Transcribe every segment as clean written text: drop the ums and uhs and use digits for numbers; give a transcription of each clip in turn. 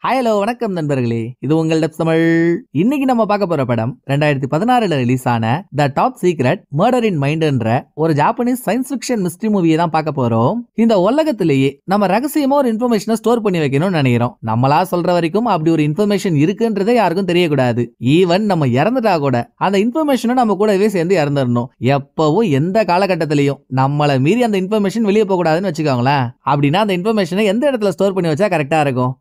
Hello வணக்கம் நண்பர்களே, இது உங்கள் டெப்ஸ் தமிழ். இன்னைக்கு நம்ம பார்க்க போற படம் 2016ல ரிலீஸ் ஆன த டாப் சீக்ரெட் மர்டர் இன் மைண்ட்ன்ற ஒரு ஜாப்பனீஸ் சயின்ஸ் ஃபிக்ஷன் மிஸ்ட்ரி மூவியை தான் பார்க்க போறோம். இந்த உலகத்திலேயே நம்ம ரகசியமா ஒரு இன்ஃபர்மேஷனை ஸ்டோர் பண்ணி வைக்கணும்னு நினைக்கிறோம். நம்மளா சொல்ற வரைக்கும் அப்படி ஒரு இன்ஃபர்மேஷன் இருக்குன்றதே யாருக்கும் தெரியக்கூடாது. ஈவன் நம்ம இறந்துட்டா கூட அந்த இன்ஃபர்மேஷனை நம்ம கூடவே சேர்ந்து இறந்துடணும். எப்பவும் எந்த காலகட்டத்திலையும் நம்மள மீறி அந்த இன்ஃபர்மேஷன் வெளியே போக கூடாதுன்னு வச்சுக்கோங்களேன். அப்படின்னா அந்த இன்ஃபர்மேஷனை எந்த இடத்துல ஸ்டோர் பண்ணி வச்சா கரெக்டா இருக்கும்?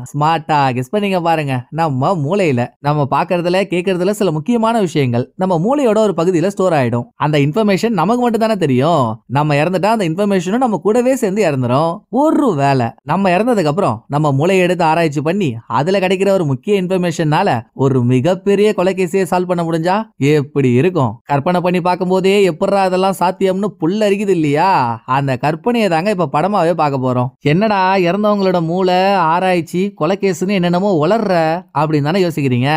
ஸ்மார்ட்டா கெஸ் பண்ணீங்க பாருங்க. நம்ம மூளையில நம்ம பாக்குறதுல கேட்கறதுல சில முக்கியமான விஷயங்கள் நம்ம மூளையோட ஒரு பகுதியில ஸ்டோர் ஆயிடும். அந்த இன்ஃபர்மேஷன் நமக்கு மட்டும் தானே தெரியும். நம்ம இறந்துட்டா அந்த இன்ஃபர்மேஷனும் நம்ம கூடவே சேர்ந்து இறந்துரும். ஒரு வேளை நம்ம இறந்ததுக்கு அப்புறம் நம்ம மூளையை எடுத்து ஆராய்ச்சி பண்ணி அதுல கிடைக்கிற ஒரு முக்கிய இன்ஃபர்மேஷனால ஒரு மிகப்பெரிய கொலைகேசியை சால்வ் பண்ண முடிஞ்சா எப்படி இருக்கும்? கற்பனை பண்ணி பார்க்கும் போதே எப்படா அதெல்லாம் சாத்தியம்னு புல் அரிக்குது இல்லையா? அந்த கற்பனையை தாங்க இப்ப படமாவே பார்க்க போறோம். என்னடா இறந்தவங்களோட மூளை ஆராய்ச்சி கொலைகேசுன்னு என்னென்னமோ உளர்ற அப்படின்னு தானே யோசிக்கிறீங்க.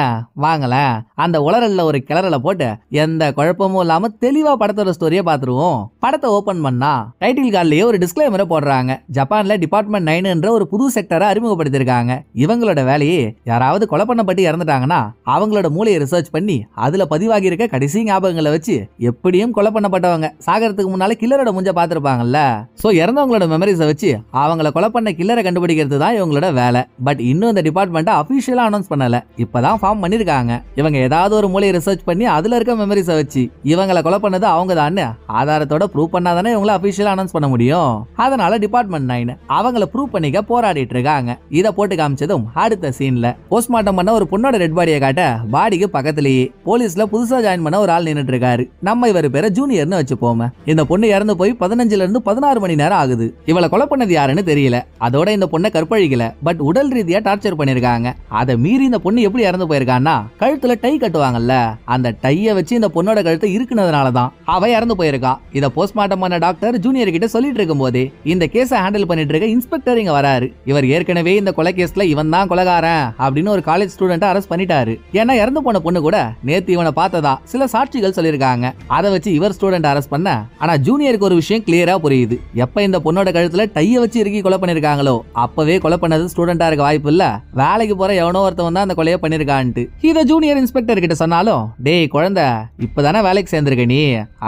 வாங்கல அந்த உளறல்ல ஒரு கிளறல போட்டு எந்த குழப்பமும் இல்லாம தெளிவா படத்தோட ஸ்டோரியை பார்த்துருவோம். படத்தை ஓபன் பண்ணா டைட்டில் கார்ட்லயே ஒரு டிஸ்க்ளைமரை போடுறாங்க. ஜப்பான்ல டிபார்ட்மெண்ட் 9ன்ற ஒரு புது செக்டரை அறிமுகப்படுத்திருக்காங்க. இவங்களோட வேலையே யாராவது கொலை பண்ணப்பட்டு இறந்துட்டாங்கன்னா அவங்களோட மூளையை ரிசர்ச் பண்ணி அதுல பதிவாகி இருக்க கடைசி ஞாபகங்களை வச்சு எப்படியும் கொலை பண்ணப்பட்டவங்க சாகறதுக்கு முன்னால கில்லரோட முஞ்ச பார்த்திருப்பாங்கல்ல. சோ இறந்தவங்களோட மெமரிஸை வச்சு அவங்கள கொலை பண்ண கில்லரை கண்டுபிடிக்கிறது தான் இவங்களோட வேலை. பட் இன்னும் இந்த டிபார்ட்மெண்ட் அபிஷியலா அனௌன்ஸ் பண்ணல. இப்பதான் ஃபார்ம் பண்ணிருக்காங்க. இவங்க ஏதாவது ஒரு மூலையை ரிசர்ச் பண்ணி அதுல இருக்க மெமரிஸை வச்சு இவங்களை கொலை பண்ணது அவங்க தான் ஆதாரத்தோட ப்ரூவ் பண்ணாதானே இவங்கள அபிஷியலா அனௌன்ஸ் பண்ண முடியும். அதனால டிபார்ட்மெண்ட் 9 அவங்கள ப்ரூவ் பண்ணிக்க போராடிட்டு இருக்காங்க. இத போட்டு காமிச்சதும் அடுத்த சீன்ல போஸ்ட்மார்ட்டம் பண்ண ஒரு பொண்ணோட டெட் பாடியை காட்ட பாடிக்கு பக்கத்திலேயே போலீஸ்ல புதுசா ஜாயின் பண்ண ஒரு ஆள் நின்னுட்டு இருக்காரு. நம்ம இவர் பேரை ஜூனியர்னு வச்சுப்போம். இந்த பொண்ணு இறந்து போய் 15ல இருந்து 16 மணி நேரம் ஆகுது. இவளை கொலை பண்ணது யாருன்னு தெரியல. அதோட இந்த பொண்ணை கற்பழிக்கல, பட் உடல் ரீதியா டார்ச்சர் பண்ணிருக்காங்க. அதை மீறி இந்த பொண்ணு எப்படி இறந்து போயிருக்கான்னா கழுத்துல டை கட்டுவாங்கல்ல, அந்த டைய வச்சு இந்த பொண்ணோட கழுத்தை இருக்குனதுனாலதான் அவ இறந்து போயிருக்கா. இத போஸ்ட்மார்ட்டம் பண்ண டாக்டர் ஜூனியர் கிட்ட சொல்லிட்டு இருக்கும் போதே இந்த கேஸை ஹேண்டில் பண்ணிட்டு இருக்க இன்ஸ்பெக்டர் இங்க வராரு. இவர் ஏற்கனவே இந்த கொலை கேஸ்ல இவன் தான் கொலைகாரன் அப்படின்னு ஒரு காலேஜ் ஸ்டூடெண்ட் அரெஸ்ட் பண்ணிட்டாரு. ஏன்னா இறந்து போன பொண்ணு கூட நேத்து இவனை பார்த்ததா சில சாட்சிகள் சொல்லிருக்காங்க. அதை வச்சு இவர் ஸ்டூடெண்ட் அரெஸ்ட் பண்ண. ஆனா ஜூனியருக்கு ஒரு விஷயம் கிளியரா புரியுது. எப்ப இந்த பொண்ணோட கழுத்துல டைய வச்சு இறுக்கி கொலை பண்ணிருக்காங்களோ அப்பவே கொலை பண்ணது ஸ்டூடெண்டா இருக்க வாய்ப்பு இல்ல, வேலைக்கு போற எவனோ ஒருத்தவன் தான் அந்த கொலையை பண்ணிருக்கான்ட்டு. இத ஜூனியர் இன்ஸ்பெக்டர் கிட்ட சொன்னாலும், டேய் குழந்தை, இப்பதானே வேலைக்கு சேர்ந்திருக்க நீ,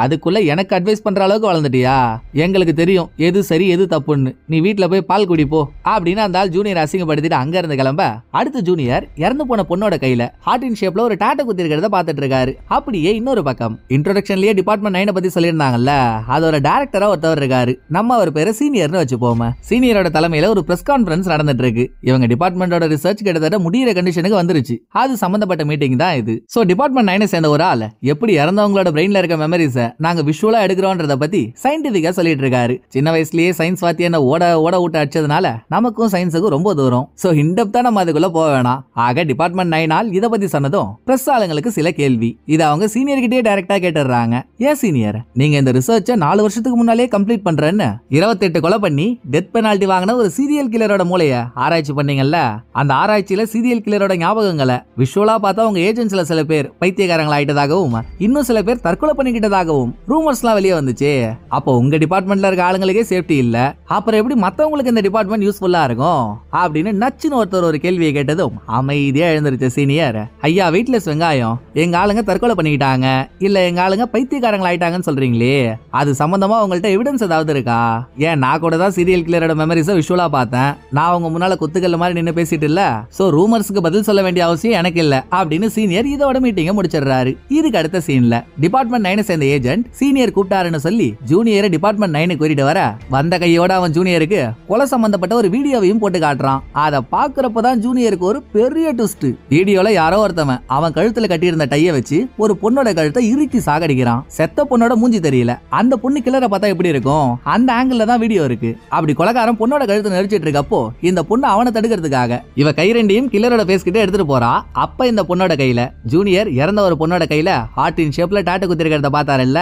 அதுக்குள்ள எனக்கு அட்வைஸ் பண்ற அளவுக்கு வளர்ந்துட்டியா? எங்களுக்கு தெரியும் எது சரி எது தப்புன்னு. நீ வீட்டுல போய் பால் குடிப்போ அப்படின்னு அந்த ஆள் ஜூனியர் அசிங்கப்படுத்திட்டு அங்க இருந்து கிளம்ப. அடுத்து ஜூனியர் இறந்து போன பொண்ணோட கையில ஹார்ட் இன் ஷேப்ல ஒரு டாட்டோ குத்தி இருக்கிறத பாத்துட்டு இருக்காரு. அப்படியே இன்னொரு பக்கம் இன்ட்ரோடக்ஷன்லயே டிபார்ட்மெண்ட் 9 பத்தி சொல்லியிருந்தாங்கல்ல, அதோட டைரக்டரா ஒருத்தவர் இருக்காரு. நம்ம அவர் பேரு சீனியர்னு வச்சுப்போம். சீனியரோட தலைமையில ஒரு பிரஸ் கான்ஃபரன்ஸ் நடந்துட்டு இருக்கு. இவங்க டிபார்ட்மெண்டோட ரிசர்ச் கிட்டத்தட்ட முடியிற கண்டிஷனுக்கு வந்துருச்சு. அது சம்பந்தப்பட்ட மீட்டிங் தான் இது. சோ டிபார்ட்மெண்ட் 9 சேர்ந்த ஒரு ஆள் எப்படி இறந்தவங்களோட பிரெயின்ல இருக்க மெமரிஸை நாங்க விஷுவலா எடுக்கிறோம்ன்றத பத்தி சயின்டிபிக்கா சொல்லிட்டு இருக்காரு. சின்ன வயசுலயே சயின்ஸ் வாத்தியான ஓட விட்டு அடிச்சதுனால நமக்கும் சயின்ஸுக்கும் ரொம்ப தூரம். சோ இன்டெப்தா நம்ம அதுக்குள்ள போக வேணாம். ஆக டிபார்ட்மெண்ட் 9 ஆள் இத பத்தி சொன்னதும் பிரஸ் ஆளுங்களுக்கு சில கேள்வி. இத அவங்க சீனியர் கிட்டே டைரக்டா கேட்டுறாங்க. ஏன் சீனியர், நீங்க இந்த ரிசர்ச்சை 4 வருஷத்துக்கு முன்னாலே கம்ப்ளீட் பண்றேன்னு 28 கொலை பண்ணி டெத் பெனால்டி வாங்கின ஒரு சீரியல் கில்லரோட மூளைய ஆராய்ச்சி பண்ணீங்கல்ல, அந்த ஆராய்ச்சியில சீரியல் கில்லரோட ஞாபகங்களை விஷுவலா பார்த்தா உங்க ஏஜென்ட்ஸ்ல சில பேர் பைத்தியக்காரங்களா ஆயிட்டதாகவும் இன்னும் சில பேர் தற்கொலை பண்ணிக்கிட்டதாகவும் ரூமர்ஸ்லாம் வெளியே வந்துச்சு. அப்போ உங்க டிபார்ட்மெண்ட்ல இருக்க ஆளுங்களுக்கே சேஃப்டி இல்ல, அப்புறம் எப்படி மத்தவங்களுக்கு இந்த டிபார்ட்மெண்ட் யூஸ்ஃபுல்லா இருக்கும் அப்படின்னு நச்சுன்னு ஒருத்தர் ஒரு கேள்வியை கேட்டதும் அமைதியா எழுந்திருச்ச சீனியர், ஐயா வெயிட்லெஸ் வெங்காயம், எங்க ஆளுங்க தற்கொலை பண்ணிக்கிட்டாங்க இல்ல எங்க ஆளுங்க பைத்தியக்காரங்களா ஆயிட்டாங்கன்னு சொல்றீங்களே, அது சம்பந்தமா உங்கள்ட்ட எவிடன்ஸ் ஏதாவது இருக்கா? ஏன் நான் கூட தான் சீரியல் கில்லரோட மெமரிஸை விஷுவலா பார்த்தேன். நான் உங்க முன்னால குத்துக்கல்ல மாதிரி நின்னு பேசிட்டு இல்ல, சோ ரூமர்ஸ்க்கு பதில் சொல்ல வேண்டிய அவசியம் எனக்கு இல்ல அப்படின்னு சீனியர் இதோட மீட்டிங்க முடிச்சிடுறாரு. இதுக்கு அடுத்த சீன்ல டிபார்ட்மெண்ட் 9 சேர்ந்த ஏஜென்ட் சீனியர் கூப்பிட்டாருன்னு சொல்லி ஜூனியரை டிபார்ட்மெண்ட் 9 கூட்டிட்டு வர வந்த கையோட அவன் ஜூனியருக்கு கொலை சம்பந்தப்பட்ட ஒரு வீடியோவையும் போட்டு காட்டுறான். அதை பாக்குறப்பதான் ஜூனியருக்கு ஒரு பெரிய ட்விஸ்ட். வீடியோல யாரோ ஒருத்தவன் அவன் கழுத்துல கட்டியிருந்த டைய வச்சு ஒரு பொண்ணோட கழுத்தை இறுக்கி சாகடிக்கிறான். செத்த பொண்ணோட மூஞ்சி தெரியல. அந்த பொண்ணு கிளற பார்த்தா எப்படி இருக்கும்? அந்த ஆங்கிள் தான் வீடியோ இருக்கு. அப்படி கொலைகாரன் பொண்ணோட கழுத்தை நெரிச்சிட்டு இருக்கப்போ இந்த பொண்ணு அவனை தடுக்கிறதுக்காக இவ கை ரெண்டையும் கில்லரோட பேஸ் கிட்ட எடுத்துட்டு போறா. அப்ப இந்த பொண்ணோட கையில ஜூனியர் இறந்த ஒரு பொண்ணோட கையில ஹார்ட் இன் ஷேப்ல டாட்டோ குத்திருக்கிறத பார்த்தாருல்ல,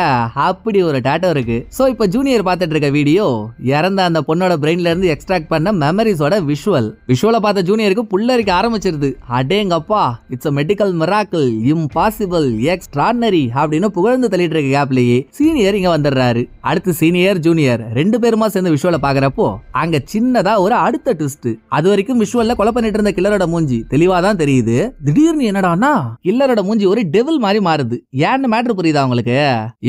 அப்படி ஒரு டாட்டோ இருக்கு. சோ இப்ப ஜூனியர் பார்த்துட்டு இருக்க வீடியோ இறந்த அந்த பொண்ணோட பிரெயின்ல இருந்து எக்ஸ்ட்ராக்ட் பண்ண மெமரிஸோட விஷுவலை பார்த்த ஜூனியருக்கு புல்லரிக்க ஆரம்பிச்சிருது. அடேங்கப்பா, it's a medical miracle, impossible, extraordinary அப்படின்னு புகழ்ந்து தள்ளிட்டு இருக்க கேப்லயே சீனியர் இங்க வந்துடுறாரு. அடுத்து சீனியர் ஜூனியர் ரெண்டு பேருமா சேர்ந்து விஷுவலை பாக்குறப்போ அங்க சின்னதா ஒரு அடுத்த ட்விஸ்ட். அது வரைக்கும் விஷுவல்ல கொலை பண்ணிட்டு இருந்த கில்லரோட மூஞ்சி தெளிவா தான் தெரியுது. திடீர்னு என்னடான்னா கில்லரோட மூஞ்சி ஒரு டெவில் மாதிரி மாறுது. ஏன்னு மேட்டர் புரியுதா உங்களுக்கு?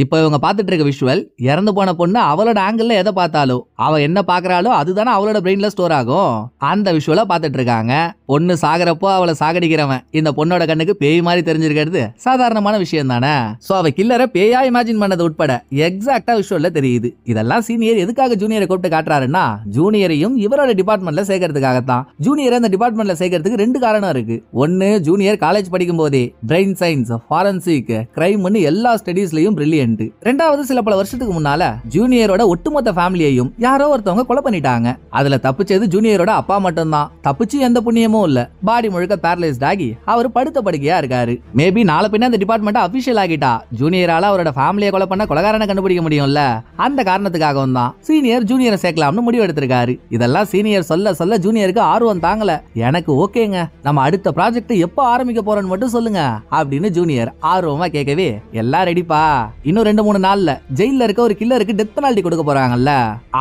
இப்ப இவங்க பாத்துட்டு இருக்க விஷுவல் இறந்து போன பொண்ணு அவளோட ஆங்கிள் எதை பார்த்தாலும் அவ என்ன பாக்குறாளோ அதுதானே அவளோட பிரெயின்ல ஸ்டோர் ஆகும். அந்த விஷுவல பாத்துட்டு இருக்காங்க. பொண்ணு சாகரப்போ அவளை சாகடிக்கிறவன் இந்த பொண்ணோட கண்ணுக்கு பேய் மாதிரி தெரிஞ்சிருக்கிறது சாதாரணமான விஷயம் தானே. சோ அவ கில்லரை பேயா இமேஜின் பண்ணது உட்பட எக்ஸாக்டா விஷுவல்ல தெரியுது. இதெல்லாம் சீனியர் எதுக்காக ஜூனியரை கூப்பிட்டு காட்டுறாருன்னா ஜூனியரையும் இவரோட டிபார்ட்மெண்ட்ல சேர்க்கறதுக்காகத்தான். ஜூனியர் அந்த டிபார்ட்மெண்ட்ல சேர்க்கறதுக்கு ரெண்டு காரணம் இருக்கு. ஒன்னு, ஜூனியர் காலேஜ் படிக்கும் போதே பிரெயின் சயின்ஸ், ஃபாரன்சிக், கிரைம்னு எல்லா ஸ்டடீஸ்லயும் பிரில்லியன்ட். ரெண்டாவது, சில பல வருஷத்துக்கு முன்னால ஜூனியரோட ஒட்டுமொத்த ஃபேமிலியையும் யாரோ ஒருத்தவங்க கொலை பண்ணிட்டாங்க. அதுல தப்பிச்சது ஜூனியரோட அப்பா மட்டும்தான். தப்பிச்சு எந்த புண்ணியமும் இல்ல. பாடி முழுக்க பேரலைஸ்ட் ஆகி அவர் படுத்த படுக்கையா இருக்காரு. மேபி நாளை பின்ன அந்த டிபார்ட்மெண்ட் அபிஷியல் ஆகிட்டா ஜூனியரால அவரோட ஃபேமிலியை கொலை பண்ண கொலைகாரனை கண்டுபிடிக்க முடியும்ல. அந்த காரணத்துக்காகவும் தான் சீனியர் ஜூனியரை சேர்க்கலாம்னு முடிவு எடுத்திருக்காரு. இதெல்லாம் சீனியர் சொல்ல சொல்ல ஜூனியருக்கு ஆர்வம் தாங்கல. எனக்கு ஓகேங்க, நம்ம அடுத்த ப்ராஜெக்ட் எப்ப ஆரம்பிக்க போறோம்னு மட்டும் சொல்லுங்க அப்படின்னு ஜூனியர் ஆர்வமா கேட்கவே, எல்லாம் ரெடிப்பா, இன்னும் 2-3 நாள்ல ஜெயில இருக்க ஒரு கில்லருக்கு டெத் பெனால்டி கொடுக்க போறாங்கல்ல,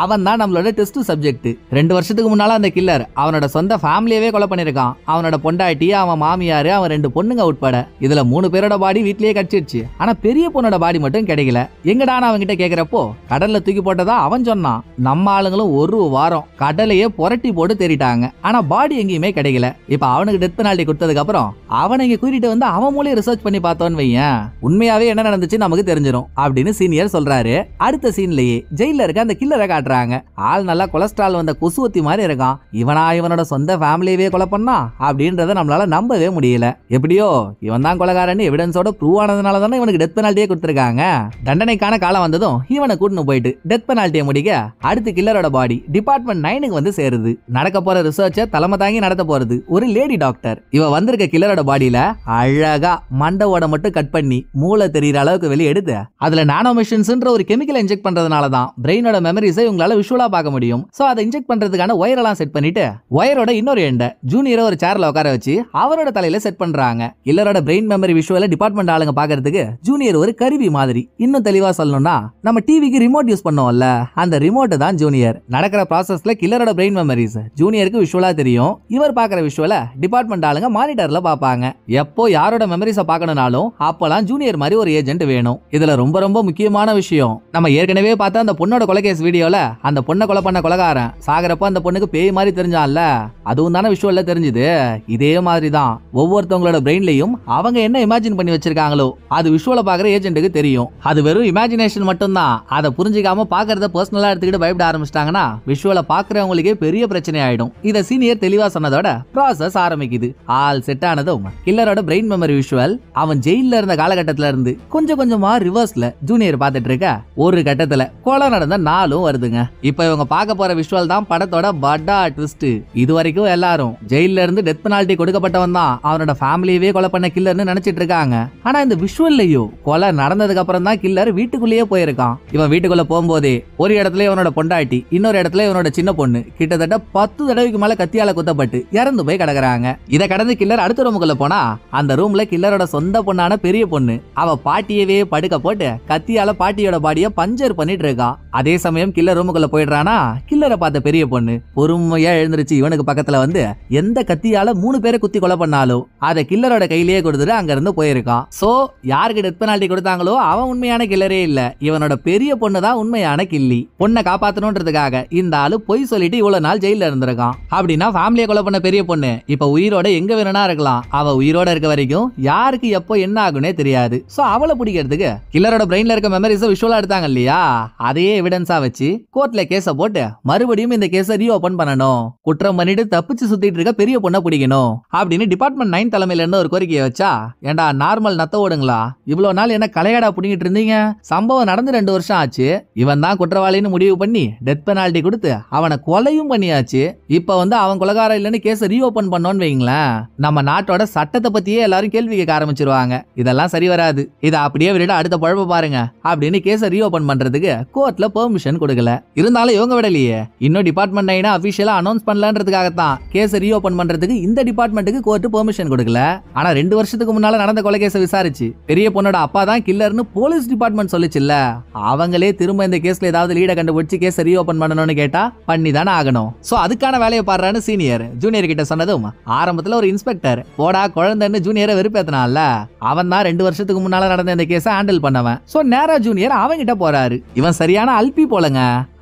அவன் தான் நம்மளோட டெஸ்ட் சப்ஜெக்ட். 2 வருஷத்துக்கு முன்னால அந்த கில்லர் அவனோட சொந்த ஃபேமிலியவே கொலை பண்ணிருக்கான். அவனோட பொண்டாட்டி, அவன் மாமியாரு, அவன் 2 பொண்ணுங்க உட்பட. இதுல 3 பேரோட பாடி வீட்லயே கடிச்சிருச்சு. ஆனா பெரிய பொண்ணோட பாடி மட்டும் கிடைக்கல. எங்கடான அவன்கிட்ட கேக்குறப்போ கடல்ல தூக்கி போட்டதா அவன் சொன்னான். நம்ம ஆளுங்களும் ஒரு வாரம் கடலையே புரட்டி போட்டு தேடிட்டாங்க. ஆனா பாடி எங்கேயுமே கிடைக்கல. இப்ப அவனுக்கு டெத் பெனால்டி கொடுத்ததுக்கு அப்புறம் அவனை இங்க கூட்டிட்டு வந்து அவன் மூலையை ரிசர்ச் பண்ணி பார்த்தோன்னு வையன், உண்மையாவே என்ன நடந்துச்சு நமக்கு தெரிஞ்சிடும் அப்படின்னு சீனியர் சொல்றாரு. அடுத்த சீன்லயே ஜெயில இருக்க அந்த கில்லரை காட்டுறாங்க. ஆள் நல்லா கொலஸ்ட்ரால் வந்த கொசுவத்தி மாதிரி இருக்கான். இவனோட சொந்த ஃபேமிலியவே கொலை பண்ணா அப்படின்றத நம்மளால நம்பவே முடியல. எப்படியோ இவன் தான் கொலைகாரன் எவிடன்ஸோட ப்ரூவ் ஆனதுனால தானே இவனுக்கு டெத் பெனால்ட்டியே கொடுத்திருக்காங்க. தண்டனைக்கான காலம் வந்ததும் இவனை கூட்டிட்டு போயிட்டு டெத் பெனால்ட்டியை முடிக்க அடுத்து கில்லரோட பாடி டிபார்ட்மெண்ட் 9க்கு வந்து சேருது. நடக்க போற ரிசர்ச்சை தலைமை தாங்கி நடத்த போறது ஒரு லேடி டாக்டர். இவ வந்திருக்க கில்லரோட பாடியில அழகா மண்டவோட மட்டும் கட் பண்ணி மூளை தெரியற அளவுக்கு வெளியே எடுத்து அதுல நானோ மிஷின்ஸ்ன்ற ஒரு கெமிக்கலை இன்ஜெக்ட் பண்றதுனால தான் பிரெயினோட மெமரிஸை உங்களால விஷுவலா பார்க்க முடியும். சோ அதை இன்ஜெக்ட் பண்றதுக்கான ஒயரெல்லாம் செட் பண்ணிட்டு ஒயரோட இன்னொரு எண்ட ஜூனியரை ஒரு சேர்ல உட்கார வச்சு அவரோட தலையில செட் பண்றாங்க. கில்லரோட பிரெயின் மெமரி விஷுவல டிபார்ட்மெண்ட் ஆளுங்க பாக்குறதுக்கு ஜூனியர் ஒரு கருவி மாதிரி. இன்னும் தெளிவா சொல்லணும்னா நம்ம டிவிக்கு ரிமோட் யூஸ் பண்ணுவோம்ல, அந்த ரிமோட் தான் ஜூனியர். நடக்கிற ப்ராசஸ்ல கில்லரோட பிரெயின் மெமரிஸ் ஜூனியருக்கு விஷுவலா தெரியும். இவர் பாக்குற விஷுவல டிபார்ட்மெண்ட் ஆளுங்க மானிட்டர்ல பாப்பாங்க. எப்போ யாரோட மெமரிஸ பார்க்கணும்னாலும் அப்பலாம் ஜூனியர் மாதிரி ஒரு ஏஜென்ட் வேணும். இதுல ரொம்ப ரொம்ப முக்கியமான விஷயம், நம்ம ஏற்கனவே பார்த்த அந்த பொண்ணோட கொலைகேஸ் வீடியோல அந்த பொண்ணை கொலை பண்ண கொலைகாரன் சாகரப்ப அந்த பொண்ணுக்கு பேய் மாதிரி தெரிஞ்சான்ல, அதுவும் தானே விஷுவல்ல தெரிஞ்சுது. இதே மாதிரி தான் ஒவ்வொருத்தவங்களோட பிரெயின்லயும் அவங்க என்ன இமேஜின் பண்ணி வச்சிருக்காங்களோ அது விஷுவல பாக்குற ஏஜென்ட்டுக்கு தெரியும். அது வெறும் இமேஜினேஷன் மட்டும் தான். அதை புரிஞ்சிக்காம பாக்குறத பர்சனலா எடுத்துக்கிட்டு பயப்பட ஆரம்பிச்சிட்டாங்கன்னா விஷுவல பாக்குறவங்களுக்கே பெரிய பிரச்சனை ஆயிடும். இத சீனியர் தெளிவா சொன்னதோட ப்ராசஸ் ஆரம்பிக்குது. ஆல் செட் ஆனதும் கில்லரோட பிரெயின் மெமரி விஷுவல் அவன் ஜெயில இருந்த காலகட்டத்துல இருந்து கொஞ்சம் கொஞ்சமா ரிவர்ஸ்ல ஜூனியர் பார்த்துட்டு இருக்க ஒரு கட்டத்துல கொலை நடந்த நாளும் வருதுங்க. இப்ப இவங்க பார்க்க போற விஷுவல் தான் படத்தோட பட்டா ட்விஸ்ட். இது வரைக்கும் எல்லாரும் ஜெயில இருந்து டெத் பெனால்ட்டி கொடுக்கப்பட்டவன் தான் அவனோட ஃபேமிலியவே கொலை பண்ண கில்லர்னு நினைச்சிட்டு இருக்காங்க. ஆனா இந்த விஷுவல்லையோ கொலை நடந்ததுக்கு அப்புறம் தான் கில்லர் வீட்டுக்குள்ளேயே போயிருக்கான். இவன் வீட்டுக்குள்ள போகும்போதே ஒரு இடத்துல இவனோட பொண்டாட்டி, இன்னொரு இடத்துல இவனோட சின்ன பொண்ணு கிட்டத்தட்ட 10 தடவைக்கு மேல கத்தியால குத்தப்பட்டு இறந்து போய் கிடக்குறாங்க. இதை கடந்து கில்லர் அடுத்த ரூமுக்குள்ள போனா அந்த ரூம்ல கில்லரோட சொந்த பொண்ணான பெரிய பொண்ணு அவ பாட்டியவே படுக்க போட்டு கத்தியால பாட்டியோட பாடிய பஞ்சர் பண்ணிட்டு இருக்கா. அதே சமயம் கில்லர் ரூமுக்குள்ள போயிடுறானா, கில்லரை பார்த்த பெரிய பொண்ணு பொறுமையா எழுந்திருச்சு இவனுக்கு பக்கத்துல வந்து எந்த கத்தியால 3 பேரை குத்தி கொலை பண்ணாலும் அதை கில்லரோட கையிலேயே கொடுத்துட்டு அங்க இருந்து போயிருக்கான். சோ யாருக்கு டெத் பெனால்ட்டி கொடுத்தாங்களோ அவன் உண்மையான கில்லரே இல்ல, இவனோட பெரிய பொண்ணு தான் உண்மையான கில்லி. பொண்ணை காப்பாத்தணும்ன்றதுக்காக இந்த ஆளு பொய் சொல்லிட்டு இவ்வளவு நாள் ஜெயில இருந்திருக்கான். அப்படின்னா ஃபேமிலியை கொலை பண்ண பெரிய பொண்ணு இப்ப உயிரோட எங்க வேணும்னா இருக்கலாம். அவ உயிரோட இருக்க வரைக்கும் யாருக்கு எப்போ என்ன ஆகுனே தெரியாது. சோ அவளை பிடிக்கிறதுக்கு கில்லரோட பிரெயின்ல இருக்க மெமரிஸ விஷுவலா எடுத்தாங்க இல்லையா, அதையே எவிடன்ஸா வச்சு கோர்ட்ல கேஸ போட்டு மறுபடியும் இந்த கேஸ ரீஓபன் பண்ணணும். குற்றம் பண்ணிட்டு தப்பிச்சு சுத்திட்டு இருக்க பெரிய பொண்ணை பிடிக்கணும் அப்படின்னு டிபார்ட்மெண்ட் 9 தலைமையில இருந்து ஒரு கோரிக்கையை வச்சா, ஏண்டா நார்மல் நத்த ஓடுங்களா, இவ்வளவு நாள் என்ன கலையாடா புடிங்கிட்டு இருந்தீங்க, சம்பவம் நடந்து 2 வருஷம் ஆச்சு, இவன் தான் குற்றவாளின்னு முடிவு பண்ணி டெத் பெனால்ட்டி கொடுத்து அவனை கொலையும் பண்ணியாச்சு. இப்ப வந்து அவன் கொலைகாரம் இல்லைன்னு கேஸ ரீஓபன் பண்ணோன்னு வைங்களேன், நம்ம நாட்டோட சட்டத்தை பத்தியே எல்லாரும் கேள்வி கேட்க ஆரம்பிச்சிருவாங்க. இதெல்லாம் சரி வராது, இதை அப்படியே விட அடுத்த பழப்ப பாருங்க அப்படின்னு கேஸ ரீஓபன் பண்றதுக்கு கோர்ட்ல பெர்மிஷன் கொடுக்கல. இருந்தாலும் இவங்க விடலையே, இன்னும் டிபார்ட்மெண்ட் 9 அபிஷியலா அனௌன்ஸ் பண்ணலன்றதுக்காகத்தான் கேஸ ரீஓபன் பண்றதுக்கு இந்த டிபார்ட்மெண்ட்டுக்கு கோர்ட் பெர்மிஷன் கொடுக்கல. ஆனா 2 வருஷத்துக்கு முன்னால நடந்த கொலை கேஸ விசாரிச்சு பெரிய பொண்ணோட அப்பா தான் கில்லர்னு போலீஸ் டிபார்ட்மெண்ட் சொல்லிச்சுல்ல, அவங்களே திரும்ப இந்த கேஸ்ல ஏதாவது லீட கண்டுபிடிச்சு கேஸ ரீஓபன் பண்ணணும்னு கேட்டா பண்ணி தானே ஆகணும். சோ அதுக்கான வேலையை பாருங்க பாடுறான்னு சீனியர் ஜூனியர் கிட்ட சொன்னதும் ஆரம்பத்துல ஒரு இன்ஸ்பெக்டர் போடா குழந்தைன்னு ஜூனியரை வெறுப்பேத்தனால அவன் தான் 2 வருஷத்துக்கு முன்னால நடந்த இந்த கேஸை ஹேண்டில் பண்ணவன். சோ நேரா ஜூனியர் அவன் கிட்ட போறாரு. இவன் சரியான அல்பி போலங்க.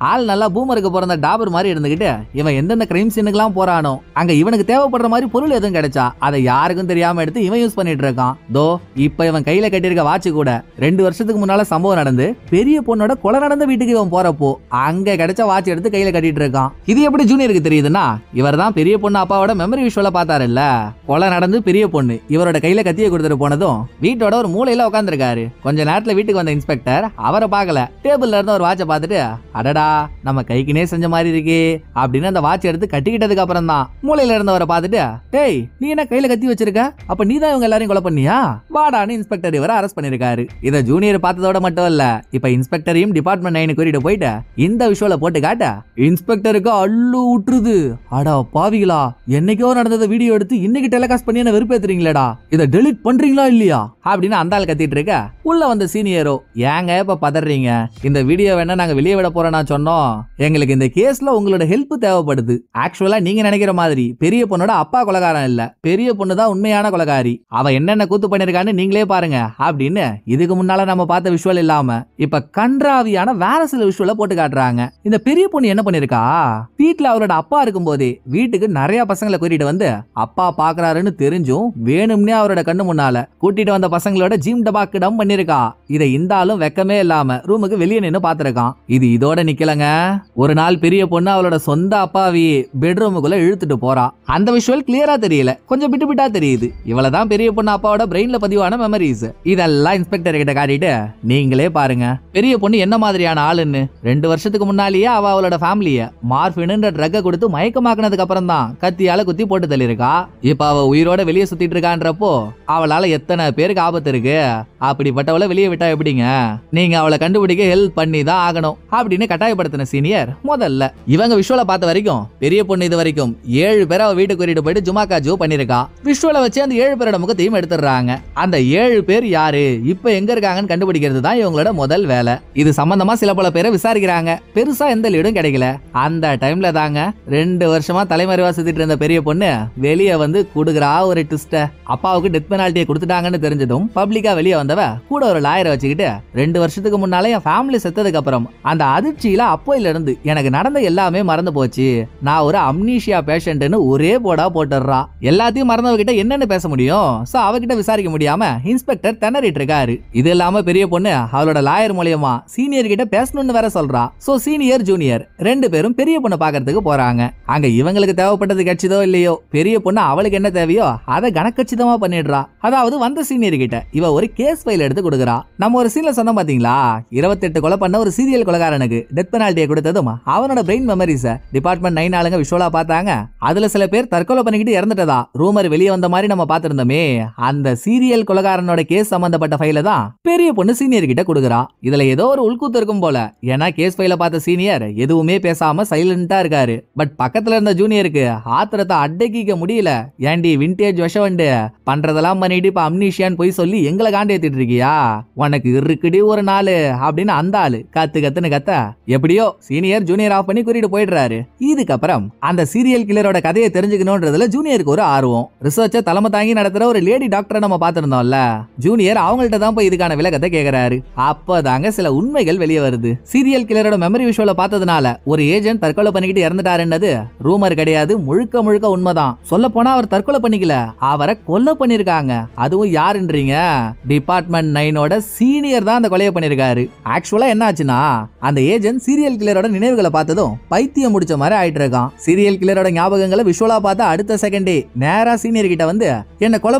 ஆள் நல்லா பூமருக்கு பிறந்த டாபர் மாதிரி இருந்துகிட்டு இவன் எந்தெந்த கிரைம் சீனுக்குலாம் போறானோ அங்க இவனுக்கு தேவைப்படுற மாதிரி பொருள் எதுவும் கிடைச்சா அதை யாருக்கும் தெரியாம எடுத்து இவன் யூஸ் பண்ணிட்டு இருக்கான். தோ இப்ப இவன் கையில கட்டியிருக்க வாட்ச் கூட 2 வருஷத்துக்கு முன்னால சம்பவம் நடந்து பெரிய பொண்ணோட கொலை நடந்த வீட்டுக்கு இவன் போறப்போ அங்க கிடைச்ச வாட்ச் எடுத்து கையில கட்டிட்டு இருக்கான். இது எப்படி ஜூனியருக்கு தெரியுதுன்னா இவர் தான் பெரிய பொண்ணு அப்பாவோட மெமரி விஷுவல பார்த்தாருல்ல. கொலை நடந்து பெரிய பொண்ணு இவரோட கையில கத்தியை கொடுத்துட்டு போனதும் வீட்டோட ஒரு மூலையில உட்காந்துருக்காரு. கொஞ்ச நேரத்துல வீட்டுக்கு வந்த இன்ஸ்பெக்டர் அவரை பார்க்கல. டேபிள்ல இருந்த ஒரு வாட்சை பார்த்துட்டு அடடா நம்ம கைக்குனே செஞ்ச மாதிரி இருக்கே அப்படின்னு அந்த வாட்ச் எடுத்து கட்டிக்கிட்டதுக்கு அப்புறம் தான் மூலையில இருந்தவரை பார்த்துட்டு டேய் நீ என்ன கையில கத்தி வச்சிருக்க, அப்ப நீ தான் இவங்க எல்லாரையும் கொலை பண்ணியா வாடான்னு இன்ஸ்பெக்டர் இவரை அரெஸ்ட் பண்ணிருக்காரு. இத ஜூனியர் பார்த்ததோட மட்டும் இல்ல இப்ப இன்ஸ்பெக்டரையும் டிபார்ட்மெண்ட் 9 கூட்டிட்டு போயிட்டு இந்த விஷுவல போட்டு காட்ட இன்ஸ்பெக்டருக்கு அள்ளு விட்டுருது. அடா பாவிகளா என்னைக்கோ நடந்தத வீடியோ எடுத்து இன்னைக்கு டெலிகாஸ்ட் பண்ணி என்ன வெறுப்பேத்துறீங்களேடா, இத டெலீட் பண்றீங்களா இல்லையா அப்படின்னு அந்த ஆள் கத்திட்டு இருக்க உள்ள வந்த சீனியரோ ஏங்க இப்ப பதறீங்க, இந்த வீடியோ வேணா நாங்க வெளியே விட போறோம்னா சொன்னோம், எங்களுக்கு இந்த கேஸ்ல உங்களோட ஹெல்ப் தேவைப்படுது. ஆக்சுவலா நீங்க நினைக்கிற மாதிரி பெரிய பொண்ணோட அப்பா கொலைகாரன் இல்ல, பெரிய பொண்ணு தான் உண்மையான கொலைகாரி. அவ என்னென்ன கூத்து பண்ணிருக்கான்னு நீங்களே பாருங்க அப்படின்னு இதுக்கு முன்னால நம்ம பார்த்த விஷுவல் இல்லாம இப்ப கன்றாவியான வேற சில விஷுவல போட்டு காட்டுறாங்க. இந்த பெரிய பொண்ணு என்ன பண்ணிருக்கா, வீட்டுல அவரோட அப்பா இருக்கும் போதே வீட்டுக்கு நிறைய பசங்களை கூட்டிட்டு வந்து அப்பா பாக்குறாருன்னு தெரிஞ்சும் வேணும்னே அவரோட கண்ணு முன்னால கூட்டிட்டு வந்த பசங்களோட ஜீம் டபாக்கு டம் பண்ணிருக்கா. இதை இந்த ஆளும் வெக்கமே இல்லாம ரூமுக்கு வெளியே நின்னு பாத்துருக்கான். இது இதோட நிக்கலங்க. ஒரு நாள் பெரிய பொண்ணு அவளோட சொந்த அப்பாவி பெட்ரூமுக்குள்ள இழுத்துட்டு போறா. அந்த விஷுவல் கிளியரா தெரியல, கொஞ்சம் பிட்டு பிட்டா தெரியுது. இவளதான் பெரிய பொண்ணு அப்பாவோட பிரெயின்ல பதிவான மெமரிஸ். இதெல்லாம் இன்ஸ்பெக்டர் கிட்ட காட்டிட்டு நீங்களே பாருங்க பெரிய பொண்ணு என்ன மாதிரியான ஆளுன்னு. 2 வருஷத்துக்கு முன்னாலேயே அவளோட ஃபேமிலிய மார்பின்ன்ற ட்ரக்க கொடுத்து மயக்கமாக்குனதுக்கு அப்புறம் தான் கத்தியால குத்தி போட்டு தள்ளிருக்கா. இப்ப அவ உயிரோட வெளியே சுத்திட்டு இருக்கான்றப்போ அவளால எத்தனை பேருக்கு ஆபத்து இருக்கு. அப்படிப்பட்டவளை வெளியே விட்டா எப்படிங்க, நீங்க அவளை கண்டுபிடிக்க ஹெல்ப் பண்ணி தான் ஆகணும் அப்படின்னு கட்டாயப்படுத்தின சீனியர். முதல்ல இவங்க விஷுவல பார்த்த வரைக்கும் பெரிய பொண்ணு இது வரைக்கும் 7 பேரை அவ வீட்டுக்கு கூட்டிட்டு போயிட்டு ஜுமாக்கா ஜோ பண்ணிருக்கா. விஷுவல வச்சு அந்த 7 பேரோட முகத்தையும் எடுத்துடுறாங்க. அந்த 7 பேர் யாரு இப்ப எங்க இருக்காங்கன்னு கண்டுபிடிக்கிறது தான் இவங்களோட முதல் வேலை. இது சம்பந்தமா சில பல பேரை விசாரிக்கிறாங்க. பெருசா எந்த லீடும் கிடைக்கல. அந்த டைம்ல தாங்க 2 வருஷமா தலைமறைவா சுத்திட்டு இருந்த பெரிய பொண்ணு வெளியே வந்து குடுக்குறா ஒரு ட்விஸ்ட. அப்பாவுக்கு டெத் பெனால்ட்டியை கொடுத்துட்டாங்கன்னு தெரிஞ்சதும் பப்ளிக்கா வெளியே வந்தவ கூட ஒரு லாயரை வச்சுக்கிட்டு 2 வருஷத்துக்கு முன்னாலே என் ஃபேமிலி செத்ததுக்கு அப்புறம் அந்த அதிர்ச்சியில அப்போயில இருந்து எனக்கு நடந்த எல்லாமே மறந்து போச்சு, நான் ஒரு அம்னீஷியா பேஷண்ட்னு ஒரே போடா போட்டுறா. எல்லாத்தையும் மறந்தவகிட்ட என்னன்னு பேச முடியும். சோ அவகிட்ட விசாரிக்க முடியாம இன்ஸ்பெக்டர் திணறிட்டு இருக்காரு. இது இல்லாம பெரிய பொண்ணு அவளோட லாயர் மூலியமா சீனியர் கிட்ட பேசணும்னு வேற சொல்றா. சோ சீனியர் ஜூனியர் 2 பேரும் பெரிய பொண்ணு பாக்கிறதுக்கு போறாங்க. அங்க இவங்களுக்கு தேவைப்பட்டது கிடைச்சதோ இல்லையோ பெரிய பொண்ணு அவளுக்கு என்ன தேவையோ அதை கணக்கச்சிதமா பண்ணிடுறா. அதாவது வந்த சீனியர் கிட்ட இவ ஒரு கேஸ் ஃபைல் எடுத்து கொடுக்குறா. நம்ம ஒரு சீன்ல சொன்ன பாத்தீங்களா 28 கொலை பண்ண ஒரு சீரியல் கொலைகாரனுக்கு டெத் பெனால்ட்டியை கொடுத்ததும் அவனோட பிரெயின் மெமரிஸ் டிபார்ட்மெண்ட் 9 ஆளுங்க விஷுவலா பார்த்தாங்க. அதுல சில பேர் தற்கொலை பண்ணிக்கிட்டு இறந்துட்டதா ரூமர் வெளியே வந்த மாதிரி நம்ம பார்த்திருந்தோமே, அந்த சீரியல் கொலைகாரனோட கேஸ் சம்பந்தப்பட்ட ஃபைல தான் பெரிய பொண்ணு சீனியர் கிட்ட கொடுக்குறா. இதுல ஏதோ ஒரு உள்கூத்து இருக்கும் போல. ஏன்னா கேஸ் ஃபைல பார்த்த சீனியர் எதுவுமே பேசாம சைலண்டா இருக்காரு. பட் பக்கத்துல இருந்த ஜூனியருக்கு ஆத்திரத்தை அடக்கிக்க முடியல. ஏண்டி விண்டேஜ் விஷவண்டு பண்றதெல்லாம் பண்ணிட்டு இப்ப அம்னீஷியான்னு போய் சொல்லி எங்களை காண்டேத்திட்டு இருக்கியா, உனக்கு இருக்குடி ஒரு நாள் அப்படின்னு அந்த ஆளு கத்துன்னு கத்த எப்படியோ சீனியர் ஜூனியர் ஆஃப் பண்ணி கூட்டிட்டு போயிடுறாரு. இதுக்கப்புறம் அந்த சீரியல் கில்லரோட கதையை தெரிஞ்சுக்கணும்ன்றதுல ஜூனியருக்கு ஒரு ஆர்வம். ரிசர்ச்சை தலைமை தாங்கி நடத்துற ஒரு லேடி டாக்டரை நம்ம பார்த்திருந்தோம்ல, ஜூனியர் அவங்கள்ட்ட தான் போய் இதுக்கான விளக்கத்தை கேட்கிறாரு. அப்பதாங்க சில உண்மைகள் வெளியே வருது. சீரியல் கில்லரோட மெமரி விஷுவல பார்த்ததுனால ஒரு ஏஜென்ட் தற்கொலை பண்ணிக்கிட்டு இறந்துட்டாருன்னது ரூமர் கிடையாது, முழுக்க முழுக்க உண்மைதான். சொல்ல போனா அவர் தற்கொலை பண்ணிக்கல, அவரை கொலை பண்ணிருக்காங்க. அதுவும் யாருன்றீங்க, டிபார்ட்மெண்ட் 9ஓட சீனியர் தான் அந்த கொலையை பண்ணிருக்காரு. ஆக்சுவலா என்ன ஆச்சுன்னா அந்த ஏஜென்ட் சீரியல் கில்லரோட நினைவுகளை பார்த்ததும் பைத்தியம் முடிச்ச மாதிரி ஆயிட்டு இருக்கான். சீரியல் கில்லரோட ஞாபகங்களை விஷுவலா பார்த்த அடுத்த செகண்டே நேரா சீனியர் கிட்ட வந்து என்ன கொலை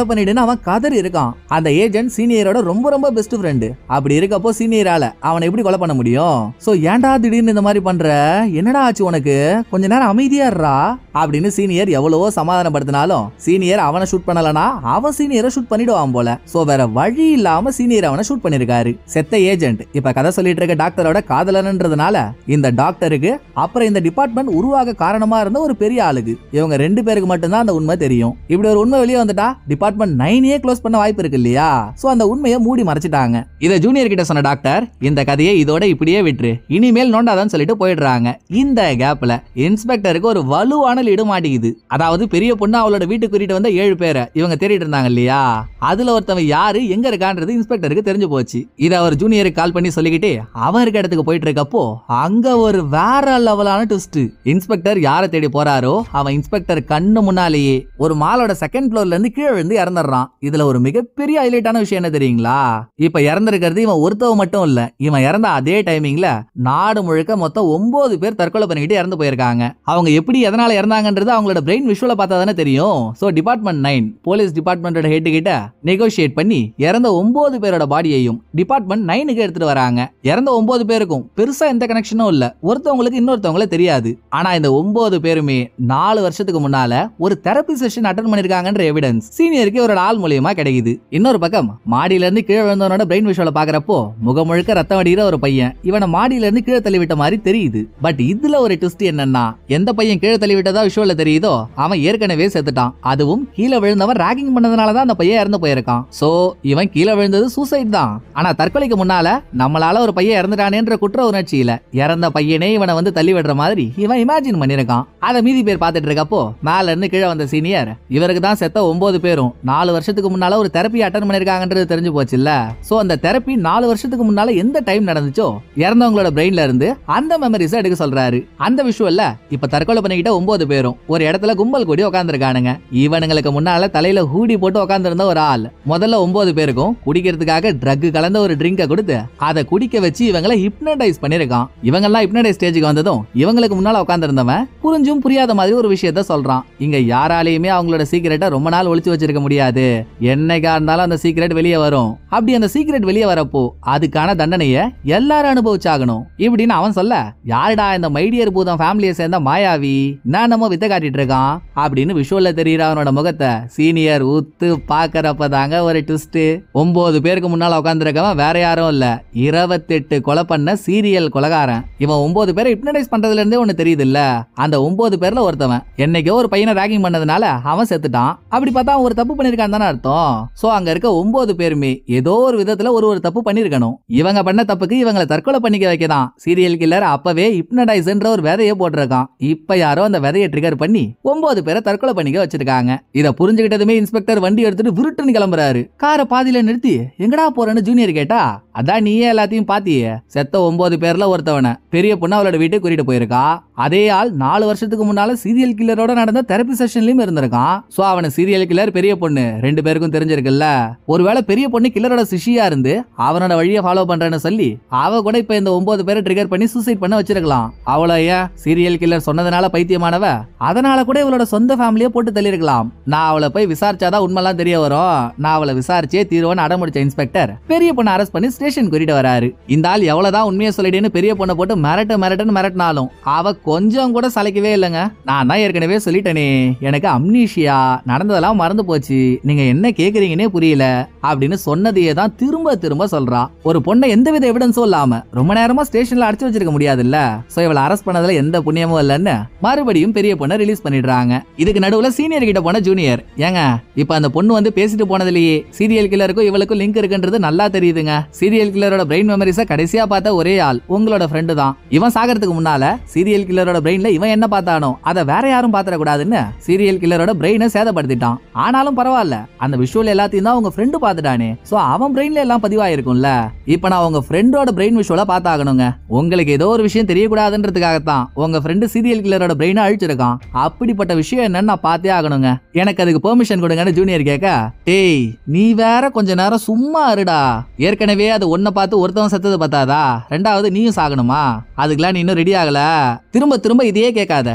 பண்ணிடுன்னு அவன் கதறி இருக்கான். அந்த ஏஜென்ட் சீனியரோட ரொம்ப ரொம்ப பெஸ்ட் ஃப்ரெண்டு. அப்படி இருக்கப்போ சீனியரால அவனை எப்படி கொலை பண்ண முடியும்? சோ ஏன்டா திடீர்னு இந்த மாதிரி பண்ற, என்னடா ஆச்சு உனக்கு, கொஞ்ச நேரம் அமைதியா இருடா அப்படின்னு சீனியர் எவ்வளவோ சமாதானப்படுத்தினாலும் சீனியர் அவனை ஷூட் பண்ணலனா அவன் சீனியரை ஷூட் பண்ணிடுவான் போல. சோ வேற வழி இல்லாம சீனியர் அவனை ஷூட் பண்ணிருக்காரு. செத்த ஏஜென்ட் இப்ப கதை சொல்லிட்டு இருக்க டாக்டரோட காதலன்றதுனால இந்த டாக்டருக்கு அப்புறம் இந்த டிபார்ட்மெண்ட் உருவாக காரணமா இருந்த ஒரு பெரிய ஆளுக்கு இவங்க 2 பேருக்கு மட்டும்தான் அந்த உண்மை தெரியும். இப்படி ஒரு உண்மை வெளியே வந்துட்டா டிபார்ட்மெண்ட் 9 க்ளோஸ் பண்ண வாய்ப்பு இருக்கு இல்லையா? சோ அந்த உண்மையை மூடி மறைச்சிட்டாங்க. இத ஜூனியர் கிட்ட சொன்ன டாக்டர் இந்த கதையை இதோட இப்படியே விட்டுரு, இனிமேல் நோண்டாதான் சொல்லிட்டு போயிடுறாங்க. இந்த கேப்ல இன்ஸ்பெக்டருக்கு ஒரு வலுவான லீடு மாட்டிக்குது. அதாவது பெரிய பொண்ணு அவளோட வீட்டுக்கு கூட்டிட்டு வந்த 7 பேரை இவங்க தேடிட்டு இருந்தாங்க இல்லையா? அதுல ஒருத்தவன் யாரு எங்க இருக்கான்றது இன்ஸ்பெக்டருக்கு தெரிஞ்சு போச்சு. இத அவர் ஜூனியருக்கு கால் பண்ணி சொல்லிக்கிட்டே அவன் இருக்க இடத்துக்கு போயிட்டு இருக்கப்போ அங்க ஒரு வேற லெவலான ட்விஸ்ட். இன்ஸ்பெக்டர் யாரை தேடி போறாரோ அவன் இன்ஸ்பெக்டர் கண்ணு முன்னாலேயே ஒரு மாலோட செகண்ட் ஃப்ளோர்ல இருந்து கீழே விழுந்து இறந்துடுறான். இதுல ஒரு மிகப்பெரிய ஹைலைட்டான விஷயம் என்ன தெரியுங்களா? இப்ப இறந்திருக்கிறது இவன் ஒருத்தவன் மட்டும் இல்ல. இவன் இறந்த அதே டைமிங்ல நாடு முழுக்க மொத்தம் 9 பேர் தற்கொலை பண்ணிக்கிட்டு இறந்து போயிருக்காங்க. அவங்க எப்படி எதனால இறந்தாங்கன்றது அவங்களோட பிரெயின் விஷுவல பார்த்தா தானே தெரியும். சோ டிபார்ட்மெண்ட் 9 போலீஸ் டிபார்ட்மெண்டோட ஹெட் கிட்ட நெகோஷியேட் பண்ணி இறந்த 9 பேரோட பாடியையும் டிபார்ட்மெண்ட் 9க்கு எடுத்துட்டு வராங்க. இறந்த 9 பேருக்கும் பெருசா எந்த கனெக்ஷனும் இல்ல. ஒருத்தவங்களுக்கு இன்னொருத்தவங்கள தெரியாது. ஆனா இந்த 9 பேருமே 4 வருஷத்துக்கு முன்னால ஒரு தெரப்பி செஷன் அட்டெண்ட் பண்ணிருக்காங்கன்ற எவிடன்ஸ் சீனியருக்கு ஒரு ஆள் மூலியமா கிடைக்குது. இன்னொரு பக்கம் மாடியில இருந்து கீழே விழுந்தவனோட பிரெயின் விஷுவல பாக்குறப்போ முகம் முழுக்க ரத்தம் வடிகிற ஒரு பையன் இவனை மாடியில இருந்து கீழே தள்ளி விட்ட மாதிரி தெரியுது. பட் இதுல ஒரு ட்விஸ்ட் என்னன்னா, எந்த பையன் கீழே தள்ளி விட்டதா விஷுவல்ல தெரியுதோ அவன் ஏற்கனவே செத்துட்டான். அதுவும் கீழே விழுந்தவன் ராகிங் பண்ணதுனாலதான் அந்த பையன் இறந்து போயிருக்கான். சோ இவன் கீழே விழுந்தது சூசைட் தான். ஆனா தற்கொலைக்கு முன்னால நம்மளால ஒரு பையன் இறந்துட்டானேன்ற குற்ற உணர்ச்சியில இறந்த பையனே இவனை வந்து தள்ளி விடுற மாதிரி இவன் இமேஜின் பண்ணிருக்கான். அதை மீதி பேர் பார்த்துட்டு இருக்கப்போ மேல இருந்து கீழே வந்த சீனியர் இவருக்கு தான் செத்த 9 பேரும் 4 வருஷத்துக்கு முன்னால ஒரு தெரப்பி அட்டெண்ட் பண்ணிருக்காங்கன்றது தெரிஞ்சு போச்சு இல்ல. சோ அந்த தெரப்பி 4 வருஷத்துக்கு முன்னால எந்த டைம் நடந்துச்சோ இறந்தவங்களோட பிரெயின்ல இருந்து அந்த மெமரிஸ் எடுக்க சொல்றாரு. அந்த விஷுவல்ல இப்ப தற்கொலை பண்ணிக்கிட்ட 9 பேரும் ஒரு இடத்துல கும்பல் கூடி உட்கார்ந்துருக்கானுங்க. இவனுங்களுக்கு முன்னால தலையில ஹூடி போட்டு உட்கார்ந்திருந்த ஒரு ஆள் முதல்ல 9 பேருக்கும் குடிக்கிறதுக்காக ட்ரக் கலந்த ஒரு ட்ரிங்கை கொடுத்து அதை குடிக்க வச்சு இவங்களை ஹிப்னடைஸ் பண்ணிருக்கான். இவங்க எல்லாம் ஹிப்னடைஸ் ஸ்டேஜுக்கு வந்ததும் இவங்களுக்கு முன்னால உட்கார்ந்திருந்தவன் புரிஞ்சும் புரியாத மாதிரி ஒரு விஷயத்த சொல்றான். இங்க யாராலையுமே அவங்களோட சீக்கிரட்டை ரொம்ப நாள் ஒளிச்சு வச்சிருக்க முடியாது. என்னைக்கா இருந்தாலும் அந்த சீக்கிரட் வெளியே வரும். அப்படி அந்த சீக்கிரட் வெளியே வரப்போ அதுக்கான தண்டனைய எல்லாரும் அனுபவிச்சாகணும் இப்படின்னு அவன் சொல்ல, யாருடா இந்த மைடியர் பூதம் ஃபேமிலியை சேர்ந்த மாயாவி நான் நம்ம வித்த காட்டிட்டு இருக்கான் அப்படின்னு விஷுவல்ல தெரியுற அவனோட முகத்தை சீனியர் ஊத்து பாக்குறப்பதாங்க ஒரு ட்விஸ்ட். 9 பேருக்கு முன்னால உட்கார்ந்துருக்கவன் வேற யாரும் இல்ல, 28 கொலை பண்ண சீரியல் கொலைகாரன். இவன் 9 பேரை ஹிப்னடைஸ் பண்றதுல இருந்தே ஒண்ணு தெரியுது இல்ல, அந்த 9 பேர்ல ஒருத்தவன் என்னைக்கோ ஒரு பையனை ராகிங் பண்ணதுனால அவன் செத்துட்டான். அப்படி பார்த்தா ஒரு தப்பு பண்ணிருக்கான் தானே அர்த்தம். சோ அங்க இருக்க 9 பேருமே ஏதோ ஒரு விதத்துல ஒரு தப்பு பண்ணிருக்கணும். இவங்க பண்ண தப்புக்கு இவங்களை தற்கொலை பண்ணிக்க வைக்கதான் சீரியல் கில்லர் அப்பவே ஹிப்னடைஸ்ன்ற ஒரு விதையை போட்டிருக்கான். இப்ப யாரோ அந்த விதையை ட்ரிகர் பண்ணி 9 பேரை தற்கொலை பண்ணிக்க வச்சிருக்காங்க. இத புரிஞ்சுக்கிட்டதுமே இன்ஸ்பெக்டர் வண்டி எடுத்துட்டு விருட்டுன்னு கிளம்புறாரு. காரை பாதியில நிறுத்தி எங்கடா போறேன்னு ஜூனியர் கேட்டா, அதான் நீயே எல்லாத்தையும் பாத்தியே, செத்த 9 பேர்ல ஒருத்தவன பெரிய பொண்ணு அவளோட வீட்டுக்கு கூட்டிட்டு போயிருக்கா. அதே ஆள் 4 வருஷத்துக்கு முன்னால சீரியல் கில்லரோட நடந்த தெரப்பி செஷன்லயும் இருந்திருக்கான். சோ அவன சீரியல் கில்லர் பெரிய பொண்ணு 2 பேருக்கும் தெரிஞ்சிருக்குல்ல. ஒருவேளை பெரிய பொண்ணு கில்லரோட சிஷியா இருந்து அவனோட வழியை ஃபாலோ பண்றேன்னு சொல்லி அவ கூட இப்ப இந்த 9 பேரை ட்ரிகர் பண்ணி சூசைட் பண்ண வச்சிருக்கலாம். அவள ஏன் சீரியல் கில்லர் சொன்னதுனால பைத்தியமானவ, அதனால கூட இவளோட சொந்த ஃபேமிலியை போட்டு தள்ளிருக்கலாம். நான் அவளை போய் விசாரிச்சாதான் உண்மைலாம் தெரிய வரும், நான் அவளை விசாரிச்சே தீர்வோன்னு அடமுடிச்ச இன்ஸ்பெக்டர் பெரிய பொண்ணை அரெஸ்ட் பண்ணி ஸ்டேஷன் கூட்டிட்டு வராரு. இந்த ஆள் எவ்வளவுதான் உண்மையை சொல்லிடுன்னு பெரிய பொண்ணை போட்டு மிரட்டுன்னு மிரட்டினாலும் அவ கொஞ்சம் கூட சளைக்கவே இல்லைங்க. நான் தான் ஏற்கனவே சொல்லிட்டேனே, எனக்கு அம்னீஷியா, நடந்ததெல்லாம் மறந்து போச்சு, நீங்க என்ன கேக்குறீங்கன்னே புரியல அப்படின்னு சொன்னதையே தான் திரும்ப திரும்ப சொல்றா. ஒரு பொண்ணை எந்தவித எவிடன்ஸும் இல்லாம ரொம்ப நேரமா ஸ்டேஷன்ல அடைச்சு வச்சிருக்க முடியாதுல்ல. சோ இவளை அரெஸ்ட் பண்ணதுல எந்த புண்ணியமும் இல்லைன்னு மறுபடியும் பெரிய பொண்ணை ரிலீஸ் பண்ணிடுறாங்க. இதுக்கு நடுவுல சீனியர் கிட்ட போன ஜூனியர், ஏங்க இப்ப அந்த பொண்ணு வந்து பேசிட்டு போனதுலயே சீரியல் கில்லருக்கும் இவளுக்கும் லிங்க் இருக்குன்றது நல்லா தெரியுதுங்க. சீரியல் கில்லரோட பிரெயின் மெமரிஸ கடைசியா பார்த்த ஒரே ஆள் உங்களோட ஃப்ரெண்டு தான். இவன் சாகிறதுக்கு முன்னால சீரியல் கில்லரோட பிரெயின்ல இவன் என்ன பார்த்தானோ அதை வேற யாரும் பாத்திர கூடாதுன்னு சீரியல் கில்லரோட பிரெயினை சேதப்படுத்திட்டான். ஆனாலும் பரவாயில்ல, அந்த விஷுவல் எல்லாத்தையும் தான் உங்க ஃப்ரெண்டு பாத்துட்டானே, சோ அவன் பிரெயின்ல எல்லாம் பதிவாயிருக்கும்ல. இப்ப நான் உங்க ஃப்ரெண்டோட பிரெயின் விஷுவல பார்த்தாகணுங்க. உங்களுக்கு ஏதோ ஒரு விஷயம் தெரியக்கூடாதுன்றதுக்காகத்தான் உங்க ஃப்ரெண்டு சீரியல் கில்லரோட பிரெயினை அழிச்சிருக்கான். அப்படிப்பட்ட விஷயம் என்னன்னு நான் பார்த்தே ஆகணுங்க, எனக்கு அதுக்கு பெர்மிஷன் கொடுங்கன்னு ஜூனியர் கேட்க, டேய் நீ வேற கொஞ்ச நேரம் சும்மா இருடா, ஏற்கனவே அது ஒன்ன பார்த்து ஒருத்தவன் செத்தது பார்த்தாதா, ரெண்டாவது நீயும் சாகணுமா, அதுக்கெல்லாம் நீ இன்னும் ரெடி ஆகல, திரும்ப திரும்ப இதையே கேட்காத,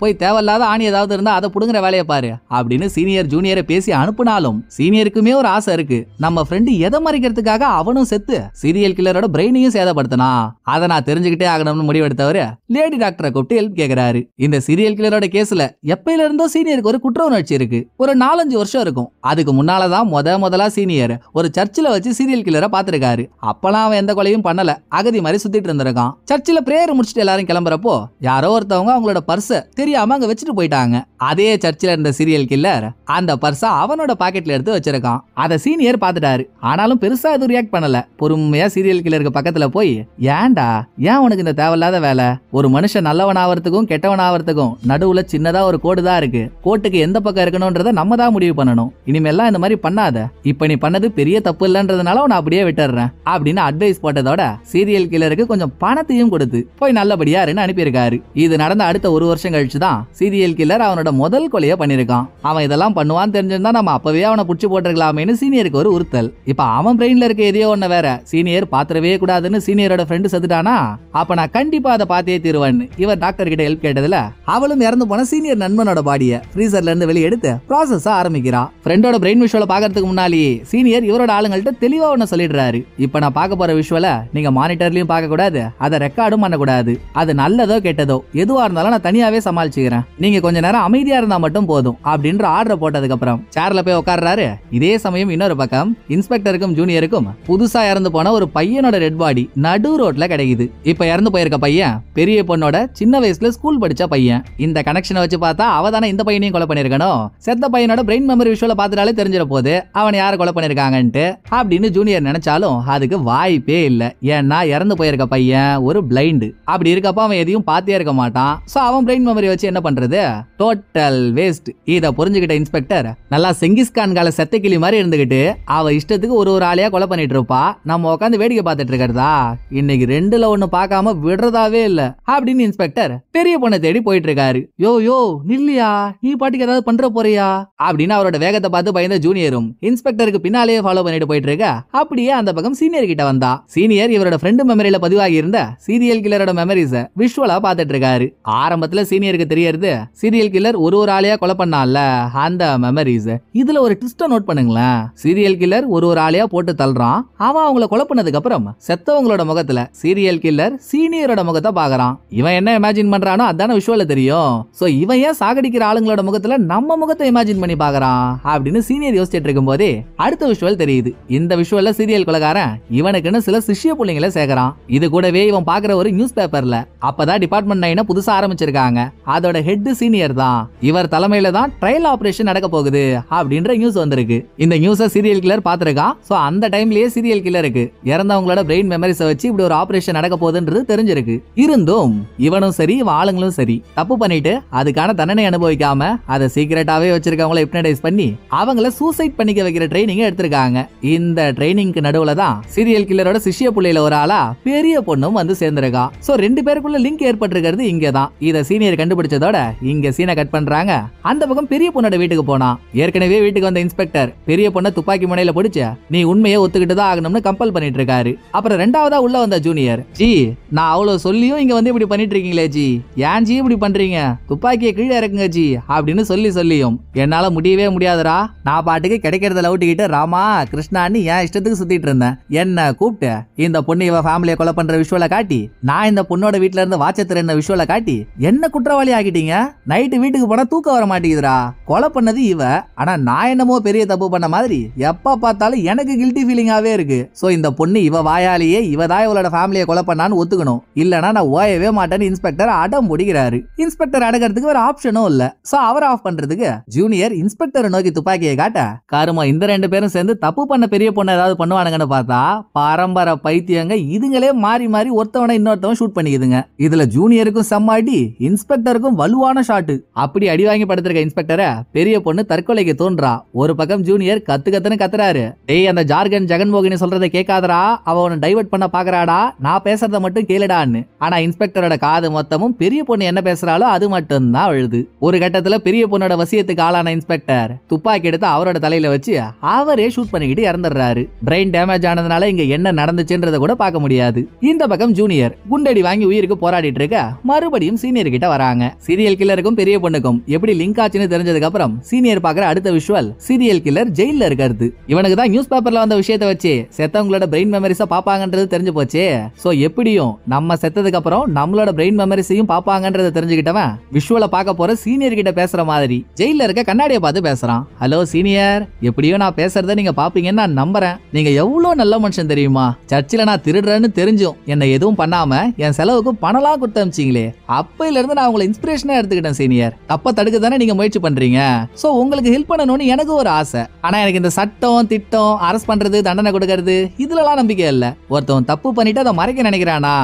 போய் தேவையில்லாத ஆணி ஏதாவது இருந்தா அதை புடுங்குற வேலையை பாரு அப்படின்னு சீனியர் ஜூனியரை பேசி அனுப்புனாலும் சீனியருக்குமே ஒரு ஆசை இருக்கு, நம்ம ஃப்ரெண்டு எதை மறைக்கிறதுக்காக அவனும் செத்து சீரியல் கில்லரோட பிரெயினையும் சேதப்படுத்தினா, அதை நான் தெரிஞ்சுக்கிட்டே ஆகணும்னு முடிவெடுத்தவரு லேடி டாக்டரை கூப்பிட்டு ஹெல்ப் கேட்கிறாரு. இந்த சீரியல் சீரியல் கில்லரோட கேஸ்ல எப்பயில இருந்தோ சீனியருக்கு ஒரு குற்ற உணர்ச்சி இருக்கு. ஒரு 4-5 வருஷம் இருக்கும். அதுக்கு முன்னாலதான் முதலா சீனியர் ஒரு சர்ச்சில் வச்சு சீரியல் கில்லரை பாத்துருக்காரு. அப்பெல்லாம் அவன் எந்த கொலையும் பண்ணல, அகதி மாதிரி சுத்திட்டு இருந்திருக்கான். சர்ச்சில் பிரேயர் முடிச்சுட்டு எல்லாரும் கிளம்புறப்போ யாரோ ஒருத்தவங்க அவங்களோட பர்ஸ தெரியாம அங்க வச்சுட்டு போயிட்டாங்க. அதே சர்ச்சில் இருந்த சீரியல் கில்லர் அந்த பர்ஸ அவனோட பாக்கெட்ல எடுத்து வச்சிருக்கான். அத சீனியர் பாத்துட்டாரு. ஆனாலும் பெருசா எதுவும் ரியாக்ட் பண்ணல. பொறுமையா சீரியல் கில்லருக்கு பக்கத்துல போய், ஏன்டா ஏன் உனக்கு இந்த தேவையில்லாத வேலை? ஒரு மனுஷன் நல்லவன் ஆவறதுக்கும் கெட்டவன் ஆவறதுக்கும் நடுவுல சின்னதா ஒரு கோடு தான் இருக்கு. கோட்டுக்கு எந்த பக்கம் இருக்கணும்ன்றத நம்ம தான் முடிவு பண்ணணும். இனிமேல்லாம் இந்த மாதிரி பண்ணாத. இப்ப நீ பண்ணது பெரிய தப்பு இல்லன்றதுனால உன்னை அப்படியே விட்டுறேன் அப்படின்னு அட்வைஸ் போட்டதோட சீரியல் கில்லருக்கு கொஞ்சம் பணத்தையும் கொடுத்து போய் நல்லபடியா அனுப்பியிருக்காரு. இது நடந்த அடுத்த 1 வருஷம் கழிச்சு தான் சீரியல் கில்லர் அவனோட முதல் கொலையை பண்ணிருக்கான். அவன் இதெல்லாம் பண்ணுவான்னு தெரிஞ்சிருந்தா நம்ம அப்பவே அவனை புடிச்சு போட்டிருக்கலாமேன்னு சீனியருக்கு ஒரு உறுத்தல். இப்ப அவன் பிரெயின்ல இருக்க எதையோ ஒண்ணு வேற சீனியர் பாத்திரவே கூடாதுன்னு சீனியரோட ஃப்ரெண்டு செத்துட்டானா, அப்ப நான் கண்டிப்பா அதை பார்த்தே தீருவேன்னு இவர் டாக்டர் கிட்ட ஹெல்ப் கேட்டதுல அவளும் இறந்து போன சீனியர் நண்பனோட பாடிய ஃப்ரீசர்ல இருந்து வெளியே எடுத்து ப்ராசஸ் ஆரம்பிக்கிறா. ஃப்ரெண்டோட பிரெயின் விஷுவலை பாக்கிறதுக்கு முன்னாலேயே சீனியர் இவரோட ஆளுங்கள்ட்ட தெளிவா ஒண்ணு சொல்லிடுறாரு. இப்ப நான் பார்க்க போற விஷுவலை நீங்க மானிட்டர்லயும் பார்க்க கூடாது, அதை ரெக்கார்டும் பண்ணக்கூடாது. அது நல்லதோ கெட்டதோ எதுவா இருந்தாலும் நான் தனியாவே சமாளிச்சுக்கிறேன். நீங்க கொஞ்ச நேரம் அமைதியா இருந்தா மட்டும் போதும் அப்படின்ற ஆர்டர் போட்டதுக்கு அப்புறம் சேர்ல போய் உட்கார்றாரு. இதே சமயம் இன்னொரு பக்கம் இன்ஸ்பெக்டருக்கும் ஜூனியருக்கும் புதுசா இறந்து போன ஒரு பையனோட டெட் பாடி நடு ரோட்ல கிடைக்குது. இப்ப இறந்து போயிருக்க பையன் பெரிய பொண்ணோட சின்ன வயசுல ஸ்கூல் படிச்ச பையன். இந்த கனெக்ஷனை வச்சு பார்த்தா அவ தானே இந்த பையனையும் கொலை பண்ணிருக்கணும். செத்த பையனோட பிரெயின் மெமரி விஷுவலை பார்த்துட்டாலே தெரிஞ்சிட போது அவன் யாரை கொலை பண்ணிருக்காங்கன்ட்டு அப்படின்னு ஜூனியர் நினைச்சாலும் அதுக்கு வாய்ப்பே இல்ல. ஏன்னா இறந்து போயிருக்க பையன் ஒரு பிளைண்ட். அப்படி இருக்கப்ப அவன் எதையும் பார்த்தே இருக்க மாட்டான். சோ அவன் பிரெயின் மெமரி வச்சு என்ன பண்றது? Total waste. இத புரிஞ்சுக்கிட்ட இன்ஸ்பெக்டர் நல்லா செங்கிஸ்கான் கால செத்த கிளி மாதிரி இருந்துகிட்டு அவ இஷ்டத்துக்கு ஒரு ஆளையா கொலை பண்ணிட்டு இருப்பா. நம்ம உட்காந்து வேடிக்கை பார்த்துட்டு இருக்கிறதா? இன்னைக்கு 2ல 1 பார்க்காம விடுறதாவே இல்ல அப்படின்னு இன்ஸ்பெக்டர் பெரிய பொண்ணை தேடி போயிட்டு இருக்காரு. யோ யோ நில்லியா, நீ பாட்டுக்கு ஏதாவது பண்ற போறியா அப்படின்னு அவரோட வேகத்தை பார்த்து பயந்த ஜூனியரும் இன்ஸ்பெக்டருக்கு பின்னாலேயே ஃபாலோ பண்ணிட்டு போயிட்டு இருக்க. அப்படியே அந்த பக்கம் சீனியர் கிட்ட வந்தா. சீனியர் இவரோட ஃப்ரெண்டு மெமரியில பதிவாகி இருந்த சீரியல் கில்லரோட மெமரிஸ விஷுவலா பார்த்துட்டு இருக்காரு. ஆரம்பத்துல சீனியருக்கு தெரியறது சீரியல் கில்லர் ஒரு ஆளையா கொலை பண்ணான்ல அந்த மெமரிஸ். இதுல ஒரு ட்விஸ்ட நோட் பண்ணுங்களேன். சீரியல் கில்லர் ஒரு ஆளையா போட்டு தள்ளுறான். அவன் அவங்கள கொலை பண்ணதுக்கு அப்புறம் செத்தவங்களோட முகத்துல சீரியல் கில்லர் சீனியரோட முகத்தை பாக்குறான். இவன் என்ன இமேஜின் பண்றானோ அதான விஷுவல்ல தெரியும். சோ இவன் ஏன் சாகடிக்கிற ஆளுங்களோட முகத்துல நம்ம முகத்தை இமேஜின் பண்ணி பாக்குறான் அப்படின்னு சீனியர் யோசிச்சுட்டு இருக்கும் போதே அடுத்த விஷுவல் தெரியுது. இந்த விஷுவல்ல சீரியல் கொலைகாரன் இவனுக்குன்னு சில சிஷ்ய புள்ளைங்களை சேர்க்கறான். இது கூடவே இவன் பாக்குற ஒரு நியூஸ் பேப்பர்ல அப்பதான் டிபார்ட்மெண்ட் 9 புதுசா ஆரம்பிச்சிருக்காங்க. அதோட ஹெட் சீனியர் தான். இவர் தலைமையில தான் ட்ரையல் ஆபரேஷன் நடக்க போகுது அப்படின்ற நியூஸ் வந்திருக்கு. இந்த நியூஸ சீரியல் கில்லர் பாத்துருக்கான். சோ அந்த டைம்லயே சீரியல் கில்லருக்கு இறந்தவங்களோட பிரெயின் மெமரிஸ வச்சு இப்படி ஒரு ஆபரேஷன் நடக்க போகுதுன்றது தெரிஞ்சிருக்கு. இருந்தும் இவனும் சரி ஆளுங்களும் சரி தப்பு பண்ணிட்டு அதுக்கான தண்டனை அனுபவிக்காம அதை சீக்கிரட்டாவே வச்சிருக்கவங்கள ஹிப்னடைஸ் பண்ணி அவங்கள சூசைட் பண்ணிக்க வைக்கிற ட்ரைனிங் எடுத்திருக்காங்க. இந்த ட்ரைனிங்க்கு நடுவுல தான் சீரியல் கில்லரோட சிஷ்ய புள்ளையில ஒரு ஆளா பெரிய பொண்ணும் வந்து சேர்ந்திருக்கா. சோ 2 பேருக்குள்ள லிங்க் ஏற்பட்டிருக்கிறது இங்கதான். இத சீனியர் கண்டுபிடிச்சதோட இங்க சீனை கட் பண்றாங்க. அந்த பக்கம் பெரிய பொண்ணோட வீட்டுக்கு போனா ஏற்கனவே வீட்டுக்கு வந்த இன்ஸ்பெக்டர் பெரிய பொண்ணை துப்பாக்கி முனையில பிடிச்ச நீ உண்மையை ஒத்துக்கிட்டு தான் ஆகணும்னு கம்பல் பண்ணிட்டு இருக்காரு. அப்புறம் 2வதா உள்ள வந்த ஜூனியர், ஜி நான் அவ்வளவு சொல்லியும் இங்க வந்து இப்படி பண்ணிட்டு இருக்கீங்களே ஜி, ஏன் ஜி இப்படி பண்றீங்க? துப்பாக்கியை கீழே இறக்குங்க ஜி அப்படின்னு சொல்லியும் என்னால முடியவே முடியாதுரா. நான் பாட்டுக்கு கிடைக்கிறத லவுட்டிக்கிட்டு ராமா கிருஷ்ணான்னு என் இஷ்டத்துக்கு சுத்திட்டு இருந்தேன். என்ன கூப்பிட்டு இந்த பொண்ணு இவ ஃபேமிலியை கொலை பண்ற விஷுவலை காட்டி நான் இந்த பொண்ணோட வீட்டுல இருந்து வாட்சத்துல என்ன விஷுவலை காட்டி என்ன குற்றவாளி ஆகிட்டீங்க. நைட்டு வீட்டுக்கு போனா தூக்கம் வர மாட்டேங்குதுரா. கொலை பண்ணது இவ, ஆனா நான் என்னமோ பெரிய தப்பு பண்ண மாதிரி எப்ப பார்த்தாலும் எனக்கு கில்ட்டி ஃபீலிங்காவே இருக்கு. சோ இந்த பொண்ணு இவ வாயாலேயே இவதான் இவளோட ஃபேமிலியை கொலை பண்ணான்னு ஒத்துக்கணும், இல்லனா நான் ஓயவே மாட்டேன்னு இன்ஸ்பெக்டர் அடம் பிடிக்கிறாரு. இன்ஸ்பெக்டர் அடக்கிறதுக்கு ஒரு ஆப்ஷனும் இல்ல. சோ அவர் ஆஃப் பண்றதுக்கு ஜூனியர் இன்ஸ்பெக்டரை நோக்கி துப்பாக்கியை காட்ட கருமா இந்த 2 பேரும் சேர்ந்து தப்பு பண்ண பெரிய பொண்ணு ஏதாவது பண்ணுவானுங்கன்னு பார்த்தா பரம்பரை பைத்தியங்க இதுங்களே மாறி மாறி ஒருத்தவனை இன்னொருத்தவன் ஷூட் பண்ணிக்குதுங்க. இதுல ஜூனியருக்கும் செம்மாடி இன்ஸ்பெக்டருக்கும் வலுவான ஷாட். அப்படி அடி வாங்கி படுத்திருக்க இன்ஸ்பெக்டரை பெரிய பொண்ணு தற்கொலைக்கு தோன்றா. ஒரு பக்கம் ஜூனியர் கத்துன்னு கத்துறாரு, டேய் அந்த ஜார்கன் ஜெகன்மோகினி சொல்றதை கேட்காதரா, அவனை டைவர்ட் பண்ண பாக்குறாடா, நான் பேசுறத மட்டும் கேளுடான்னு. ஆனா இன்ஸ்பெக்டரோட காது மொத்தமும் பெரிய பொண்ணு என்ன பேசுறாளோ அது மட்டும் தான் அழுது. ஒரு கட்டத்துல பெரிய பொண்ணோட வசியத்துக்கு ஆளான இன்ஸ்பெக்டர் துப்பாக்கி எடுத்து அவரோட தலையில வச்சு அவரே ஷூட் பண்ணிக்கிட்டு இறந்துடுறாரு. பிரெயின் டேமேஜ் ஆனதுனால இங்க என்ன நடந்துச்சுன்றத கூட பார்க்க முடியாது. இந்த பக்கம் ஜூனியர் குண்டடி வாங்கி உயிருக்கு போராடிட்டு இருக்க மறுபடியும் சீனியர் கிட்ட வராங்க. சீரியல் கில்லருக்கும் பெரிய பொண்ணுக்கும் எப்படி லிங்க் ஆச்சுன்னு தெரிஞ்சதுக்கு அப்புறம் சீனியர் பாக்குற அடுத்த விஷுவல் சீரியல் கில்லர் ஜெயில இருக்கிறது. இவனுக்கு தான் நியூஸ் பேப்பர்ல வந்த விஷயத்தை வச்சு செத்தவங்களோட பிரெயின் மெமரிஸ பாப்பாங்கன்றது தெரிஞ்சு போச்சு. சோ எப்படியும் நம்ம செத்ததுக்கு அப்புறம் நம்மளோட பிரெயின் மெமரிஸையும் பாப்பாங்கன்றத தெரிஞ்சுக்கிட்டவன் எடுத்தவன் விஷுவல பார்க்க போற சீனியர் கிட்ட பேசுற மாதிரி ஜெயில இருக்க கண்ணாடியை பார்த்து பேசுறான். ஹலோ சீனியர், எப்படியோ நான் பேசுறத நீங்க பாப்பீங்கன்னு நான் நம்புறேன். நீங்க எவ்வளவு நல்ல மனுஷன் தெரியுமா? சர்ச்சில் நான் திருடுறேன்னு தெரிஞ்சும் என்ன எதுவும் பண்ணாம என் செலவுக்கு பணம்லாம் கொடுத்து அனுப்பிச்சீங்களே, அப்பையில இருந்து நான் உங்களை இன்ஸ்பிரேஷனா எடுத்துக்கிட்டேன் சீனியர். தப்ப தடுக்க தானே நீங்க முயற்சி பண்றீங்க. சோ உங்களுக்கு ஹெல்ப் பண்ணணும்னு எனக்கு ஒரு ஆசை. ஆனா எனக்கு இந்த சட்டம் திட்டம் அரெஸ்ட் பண்றது தண்டனை கொடுக்கறது இதுலலாம் நம்பிக்கை இல்ல. ஒருத்தவன் தப்பு பண்ணிட்டு அதை மறைக்க நினைக்கிறானா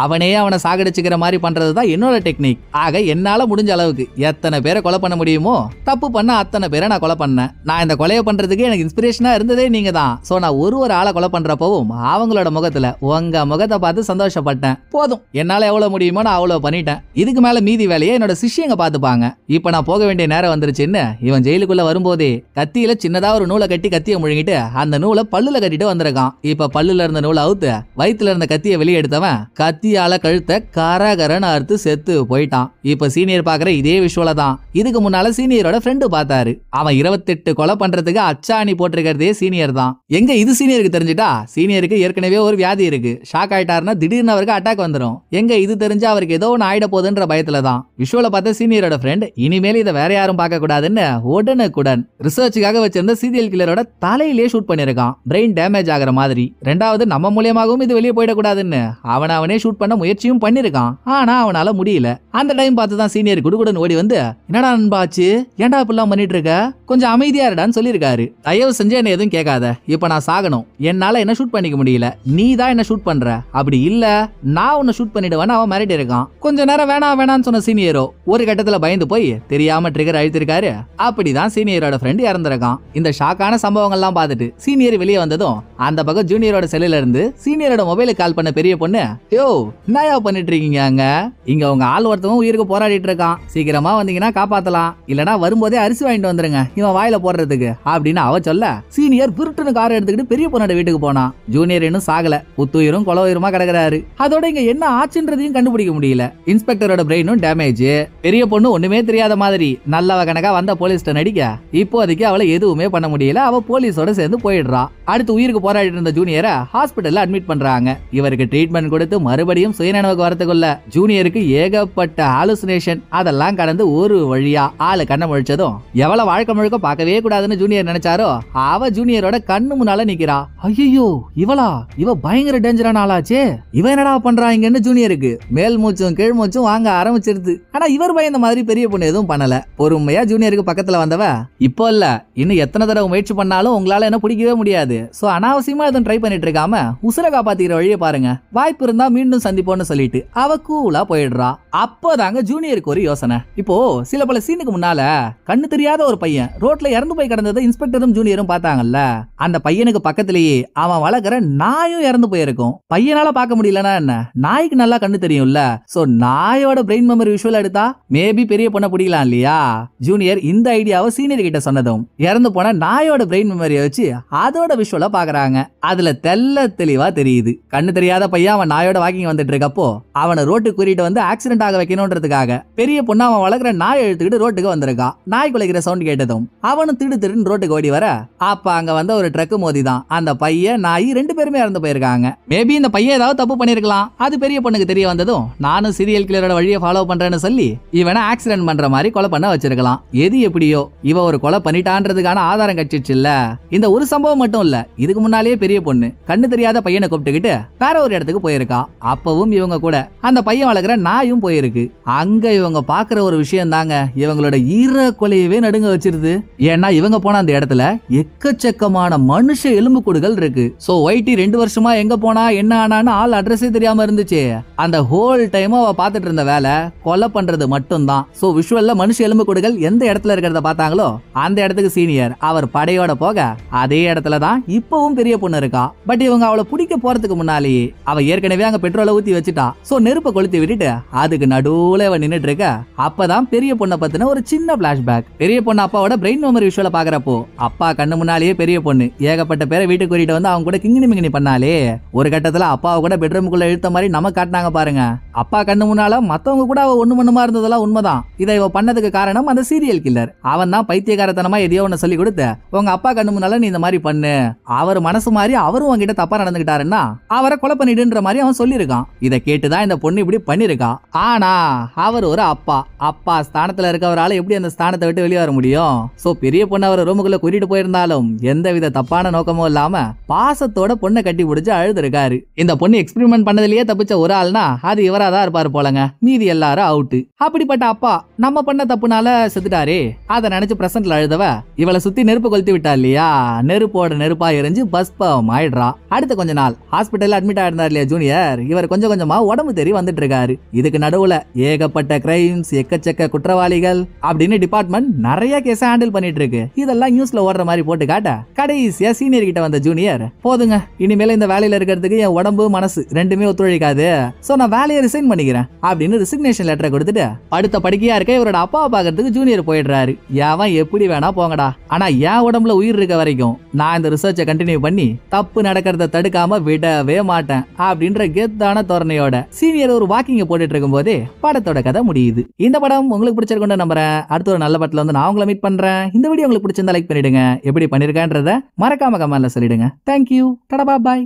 அவனே அவனை சாகடிச்சுக்கிற மாதிரி பண்றதுதான் என்னோட டெக்னிக். ஆக என்னால முடிஞ்ச அளவுக்கு எத்தனை பேரை கொலை பண்ண முடியுமோ தப்பு பண்ண அத்தனை பேரை நான் கொலை பண்ணேன். நான் இந்த கொலையை பண்றதுக்கு எனக்கு இன்ஸ்பிரேஷனா இருந்ததே நீங்க தான். சோ நான் ஒரு ஆளை கொலை பண்றப்பவும் அவங்களோட முகத்துல உங்க முகத்தை பார்த்து சந்தோஷப்பட்டேன். போதும், என்னால எவ்வளவு முடியுமோ நான் அவ்வளவு பண்ணிட்டேன். இதுக்கு மேல மீதி வேலையை என்னோட சிஷ்யங்க பாத்துப்பாங்க. இப்ப நான் போக வேண்டிய நேரம் வந்துருச்சுன்னு இவன் ஜெயிலுக்குள்ள வரும்போதே கத்தியில சின்னதா ஒரு நூலை கட்டி கத்தியை முழுங்கிட்டு அந்த நூலை பல்லுல கட்டிட்டு வந்திருக்கான். இப்ப பல்லுல இருந்த நூலை அவுத்து வயிற்றுல இருந்த கத்தியை வெளியே எடுத்தவன் கத்தியால கழுத்தை கரகரன்னு அறுத்து செத்து போயிட்டான். இப்ப சீனியர் பாக்குற இதே விஷுவல தான் இதுக்கு முன்னால சீனியரோட ஃப்ரெண்டு பார்த்தாரு. அவன் 28 கொலை பண்றதுக்கு அச்சாணி போட்டிருக்கிறதே சீனியர் தான். எங்க இது சீனியருக்கு தெரிஞ்சுட்டா சீனியருக்கு ஏற்கனவே ஒரு வியாதி இருக்கு. ஷாக் ஆயிட்டாருன்னா திடீர்னு அவருக்கு அட்டாக் வந்துடும். எங்க இது தெரிஞ்சா அவருக்கு ஏதோ ஒன்று ஆயிட போகுதுன்ற பயத்துல தான் விஷுவல பார்த்த சீனியரோட ஃப்ரெண்ட் இனிமேல் இதை வேற யாரும் பார்க்க கூடாதுன்னு உடனுக்குடன் ரிசர்ச்சுக்காக வச்சிருந்த சீரியல் கில்லரோட தலையிலே ஷூட் பண்ணிருக்கான். பிரெயின் டேமேஜ் ஆகிற மாதிரி. ரெண்டாவது நம்ம மூலியமாகவும் இது வெளியே போயிடக்கூடாதுன்னு அவனே ஷூட் பண்ண முயற்சியும் பண்ணிருக்கான். ஆனா அவனால முடியல. அந்த டைம் பார்த்து தான் சீனியர் குடுகுடன் ஓடி வந்து என்னடா நண்பாச்சு, ஏன்டா இப்பெல்லாம் பண்ணிட்டு இருக்க, கொஞ்சம் அமைதியா இருடான்னு சொல்லிருக்காரு. தயவு செஞ்சு என்ன எதுவும் கேட்காத, இப்ப நான் சாகணும், என்னால என்ன ஷூட் பண்ணிக்க முடியல, நீ தான் என்ன ஷூட் பண்ற, அப்படி இல்ல நான் உன்னை ஷூட் பண்ணிடுவேன்னு அவன் மிரட்டி இருக்கான். கொஞ்ச நேரம் வேணான்னு சொன்ன சீனியரோ ஒரு கட்டத்துல பயந்து போய் தெரியாம ட்ரிகர் அழுத்திருக்காரு. அப்படிதான் சீனியரோட ஃப்ரெண்ட் இறந்திருக்கான். இந்த ஷாக்கான சம்பவங்கள்லாம் பார்த்துட்டு சீனியர் வெளியே வந்ததும் அந்த பக்கம் ஜூனியரோட செல்லுல இருந்து சீனியரோட மொபைலுக்கு கால் பண்ண பெரிய பொண்ணு, யோ என்னயா பண்ணிட்டு இருக்கீங்க அங்க, இங்க உங்க ஆள் ஒருத்தவங்க உயிருக்கு போராடிட்டு இருக்கான், சீக்கிரமா வந்தீங்கன்னா காப்பாத்தலாம், இல்லனா வரும்போதே அரிசி வாங்கிட்டு வந்துருங்க இவன் வாயில போடுறதுக்கு அப்படின்னு அவ சொல்ல சீனியர் விருட்டுன்னு காரை எடுத்துக்கிட்டு பெரிய பொண்ணோட வீட்டுக்கு போனான். ஜூனியர் இன்னும் சாகல, புத்துயிரும் கொலை உயிருமா கிடக்குறாரு. அதோட இங்க என்ன ஆச்சுன்றதையும் கண்டுபிடிக்க முடியல. இன்ஸ்பெக்டரோட பிரெயினும் டேமேஜ். பெரிய பொண்ணு ஒண்ணுமே தெரியாத மாதிரி நல்லவ கணக்கா வந்த போலீஸ்ட நடிக்க இப்போதைக்கு அவளை எதுவுமே பண்ண முடியல. அவ போலீஸோட சேர்ந்து போயிடுறா. அடுத்து உயிருக்கு போராடிட்டு இருந்த ஜூனியரை ஹாஸ்பிட்டல்ல அட்மிட் பண்றாங்க. இவருக்கு ட்ரீட்மெண்ட் கொடுத்து மறுபடியும் சுயநினைவுக்கு வரதுக்குள்ள ஜூனியருக்கு ஏகப்பட்ட ஹாலுசினேஷன். அதெல்லாம் கடந்து ஒரு வழியா ஆளு கண்ண முழிச்சதும் எவ்வளவு வாழ்க்கை முழுக்க பார்க்கவே கூடாதுன்னு ஜூனியர் நினைச்சாரோ அவ ஜூனியரோட கண்ணு முன்னால நிக்கிறா. ஐயோ இவ பயங்கர டேஞ்சரான ஆளாச்சே, இவ என்னடா பண்றாங்கன்னு ஜூனியருக்கு மேல் மூச்சும் கீழ் மூச்சும் வாங்க ஆரம்பிச்சிருது. ஆனா இவர் பயந்த மாதிரி பெரிய பொண்ணு எதுவும் பண்ணல. பொறுமையா ஜூனியருக்கு பக்கத்துல வந்தவ, இப்போ இல்ல இன்னும் எத்தனை தடவை முயற்சி பண்ணாலும் உங்களால என்ன பிடிக்கவே முடியாது, சோ அனாவசியமா எதுவும் ட்ரை பண்ணிட்டு இருக்காம உசுர காப்பாத்திக்கிற வழியை பாருங்க, வாய்ப்பு இருந்தா மீண்டும் சந்திப்போம்னு சொல்லிட்டு அவ கூலா போயிடுறா. அப்போதாங்க ஜூனியருக்கு ஒரு யோசனை. இப்போ சில பல சீனுக்கு முன்னால கண்ணு தெரியாத ஒரு பையன் ரோட்ல இறந்து போய் கிடந்ததை இன்ஸ்பெக்டரும் ஜூனியரும் பார்த்தாங்கல்ல. அந்த பையனுக்கு பக்கத்திலேயே அவன் வளர்க்கிற நாயும் இறந்து போயிருக்கும். பையனால பார்க்க முடியலன்னா என்ன, நாய்க்கு நல்லா கண்ணு தெரியும்ல. சோ நாயோட பிரெயின் மெமரி விஷுவல் எடுத்தா மேபி பெரிய பொண்ண பிடிக்கலாம் இல்லையா. ஜூனியர் இந்த ஐடியாவை சீனியர் கிட்ட சொன்னதும் இறந்து போன நாயோட பிரெயின் மெமரியை வச்சு அதோட விஷுவல பாக்குறாங்க. அதுல தெல்ல தெளிவா தெரியுது கண்ணு தெரியாத பையன் அவன் நாயோட வாக்கிங் வந்துட்டு இருக்கப்போ அவனை ரோட்டு கூட்டிட்டு வந்து ஆக்சிடென்ட் ஆக வைக்கணும்ன்றதுக்காக பெரிய பொண்ணு அவன் வளர்க்குற நாயை எழுத்துக்கிட்டு ரோட்டுக்கு வந்திருக்கான். நாய் குலைக்கிற சவுண்ட் கேட்டதும் அவனும் திடுன்னு ரோட்டுக்கு ஓடி வர அப்ப அங்க வந்த ஒரு ட்ரக் மோதி தான் அந்த பையன் நாய் ரெண்டு பேருமே இறந்து போயிருக்காங்க. மேபி இந்த பையன் ஏதாவது தப்பு பண்ணிருக்கலாம். அது பெரிய பொண்ணுக்கு தெரிய வந்ததும் நானும் சீரியல் கில்லரோட வழியை ஃபாலோ பண்றேன்னு சொல்லி இவனை ஆக்சிடென்ட் பண்ற மாதிரி கொலை பண்ண வச்சிருக்கலாம். எது எப்படியோ இவ ஒரு கொலை பண்ணிட்டான்றதுக்கான ஆதாரம் கட்சிச்சு இல்ல. இந்த ஒரு சம்பவம் மட்டும் இல்ல, இதுக்கு முன்னாலேயே பெரிய பொண்ணு கண்ணு தெரியாத பையனை கூப்பிட்டுக்கிட்டு வேற ஒரு இடத்துக்கு போயிருக்கா. அப்பவும் இவங்க கூட அந்த பையன் வளர்க்குற நாயும் போயிருக்கு. அங்க இவங்க பாக்குற ஒரு விஷயம் தாங்க இவங்களோட ஈர கொலையவே நடுங்க வச்சிருது. ஏன்னா இவங்க போன அந்த இடத்துல எக்கச்சக்கமான மனுஷ எலும்புக்கூடுகள் இருக்கு. சோ ஒய்டி 2 வருஷமா எங்க போனா என்ன ஆனான்னு ஆள் அட்ரஸே தெரியாம இருந்துச்சு. அந்த ஹோல் டைம் அவ பாத்துட்டு இருந்த வேலை கொலை பண்றது மட்டும் தான். சோ விஷுவல்ல மனுஷ எலும்புக்கூடுகள் எந்த இடத்துல இருக்கிறத பார்த்தாங்களோ அந்த இடத்துக்கு சீனியர் அவர் படையோட போக அதே இடத்துல தான் இப்பவும் பெரிய பொண்ணு இருக்கா. பட் இவங்க அவளை பிடிக்க போறதுக்கு முன்னாலேயே அவ ஏற்கனவே அங்க பெட்ரோலை ஊத்தி வச்சுட்டா. சோ நெருப்பை கொளுத்தி விட்டுட்டு அதுக்கு நடுவுல அவ நின்னுட்டு இருக்க. அப்பதான் பெரிய பொண்ணை பத்தின ஒரு சின்ன பிளாஷ்பேக். பெரிய பொண்ணு அப்பாவோட பிரெயின் மெமரி விஷுவல பாக்குறப்போ அப்பா கண்ணு முன்னாலேயே பெரிய பொண்ணு ஏகப்பட்ட பேரை வீட்டுக்கு கூட்டிட்டு வந்து அவங்க கூட கிங்கினி மிங்கினி பண்ணாலே ஒரு கட்டத்துல அப்பாவை கூட பெட்ரூமுக்குள்ள இழுத்த மாதிரி நம்ம காட்டினாங்க பாருங்க. அப்பா கண்ணு முன்னால மத்தவங்க கூட அவ ஒண்ணு மண்ணுமா இருந்ததெல்லாம் உண்மைதான். இதை இவ பண்ணதுக்கு காரணம் அந்த சீரியல் கில்லர். அவன் தான் பைத்தியக்காரத்தனமா எதையோ ஒண்ணு சொல்லி கொடுத்து உங்க அப்பா கண்ணு முன்னால நீ இந்த மாதிரி பண்ணு, அவர் மனசு மாதிரி அவரும் உங்ககிட்ட தப்பா நடந்துகிட்டாருன்னா அவரை கொலை பண்ணிடுன்ற மாதிரி அவன் சொல்லியிருக்கான். இதை கேட்டுதான் இந்த பொண்ணு இப்படி பண்ணிருக்கா. ஆனா அவர் ஒரு அப்பா அப்பா ஸ்தானத்துல இருக்கவரால எப்படி அந்த ஸ்தானத்தை விட்டு வெளியே வர முடியும்? சோ பெரிய பொண்ணு அவர் ரூமுக்குள்ள கூட்டிட்டு போயிருந்தாலும் எந்தவித தப்பான நோக்கமும் இல்லாம பாசத்தோட பொண்ணை கட்டி பிடிச்சு அழுது இருக்காரு. இந்த பொண்ணு எக்ஸ்பெரிமெண்ட் பண்ணதுலயே தப்பிச்ச ஒரு ஆள்னா அது இவராதான் இருப்பாரு போலங்க. மீதி எல்லாரும் அவுட். அப்படிப்பட்ட அப்பா நம்ம பண்ண தப்புனால செத்துட்டாரே, அதை நினைச்சு பிரசன்ட்ல அழுதவ இவளை சுத்தி நெருப்பு கொளுத்தி விட்டா இல்லையா, நெருப்போட நெருப்பா எரிஞ்சு பஸ்பம் ஆயிடுறா. அடுத்த கொஞ்ச நாள் ஹாஸ்பிட்டல்ல அட்மிட் ஆயிருந்தார் இல்லையா ஜூனியர், இவர் கொஞ்சம் கொஞ்சமா உடம்பு தெரிய வந்துட்டு இருக்காரு. இதுக்கு நடுவுல ஏகப்பட்ட கிரைம்ஸ், எக்கச்சக்க குற்றவாளிகள் அப்படின்னு டிபார்ட்மெண்ட் நிறைய கேஸ ஹேண்டில் பண்ணிட்டு இருக்கு. இதெல்லாம் நியூஸ்ல ஓடுற மாதிரி போட்டு காட்ட கடைசியா சீனியர் கிட்ட வந்த ஜூனியர், போதுங்க இனிமேல இந்த வேலையில இருக்கிறதுக்கு என் உடம்பு மனசு ரெண்டுமே ஒத்துழைக்காது, சோ நான் வேலையை ரிசைன் பண்ணிக்கிறேன் அப்படின்னு ரிசிக்னேஷன் லெட்டரை கொடுத்துட்டு அடுத்த படிக்கையா இருக்க இவரோட அப்பாவை பாக்கிறதுக்கு ஜூனியர் போயிடுறாரு. எவன் எப்படி வேணா போங்கடா, ஆனா என் உடம்புல உயிர் இருக்க வரைக்கும் நான் இந்த ரிசர்ச்சை கண்டினியூ பண்ணி தப்பு நடக்கிறத தடுக்காம விடவே மாட்டேன் அப்படின்ற கெத்தான தோரணையோட சீனியர் ஒரு வாக்கிங்க போட்டுட்டு இருக்கும் போதே படத்தோட கதை முடியுது. இந்த படம் உங்களுக்கு பிடிச்சிருக்குன்னு நம்புறேன். அடுத்த ஒரு நல்ல படத்துல வந்து நான் உங்களை மீட் பண்றேன். இந்த வீடியோ உங்களுக்கு பிடிச்சிருந்தா லைக் பண்ணிடுங்க. எப்படி பண்ணிருக்கேன்றத மறக்காம கமெண்ட்ல சொல்லிடுங்க. தேங்க்யூ. டடா பாய்.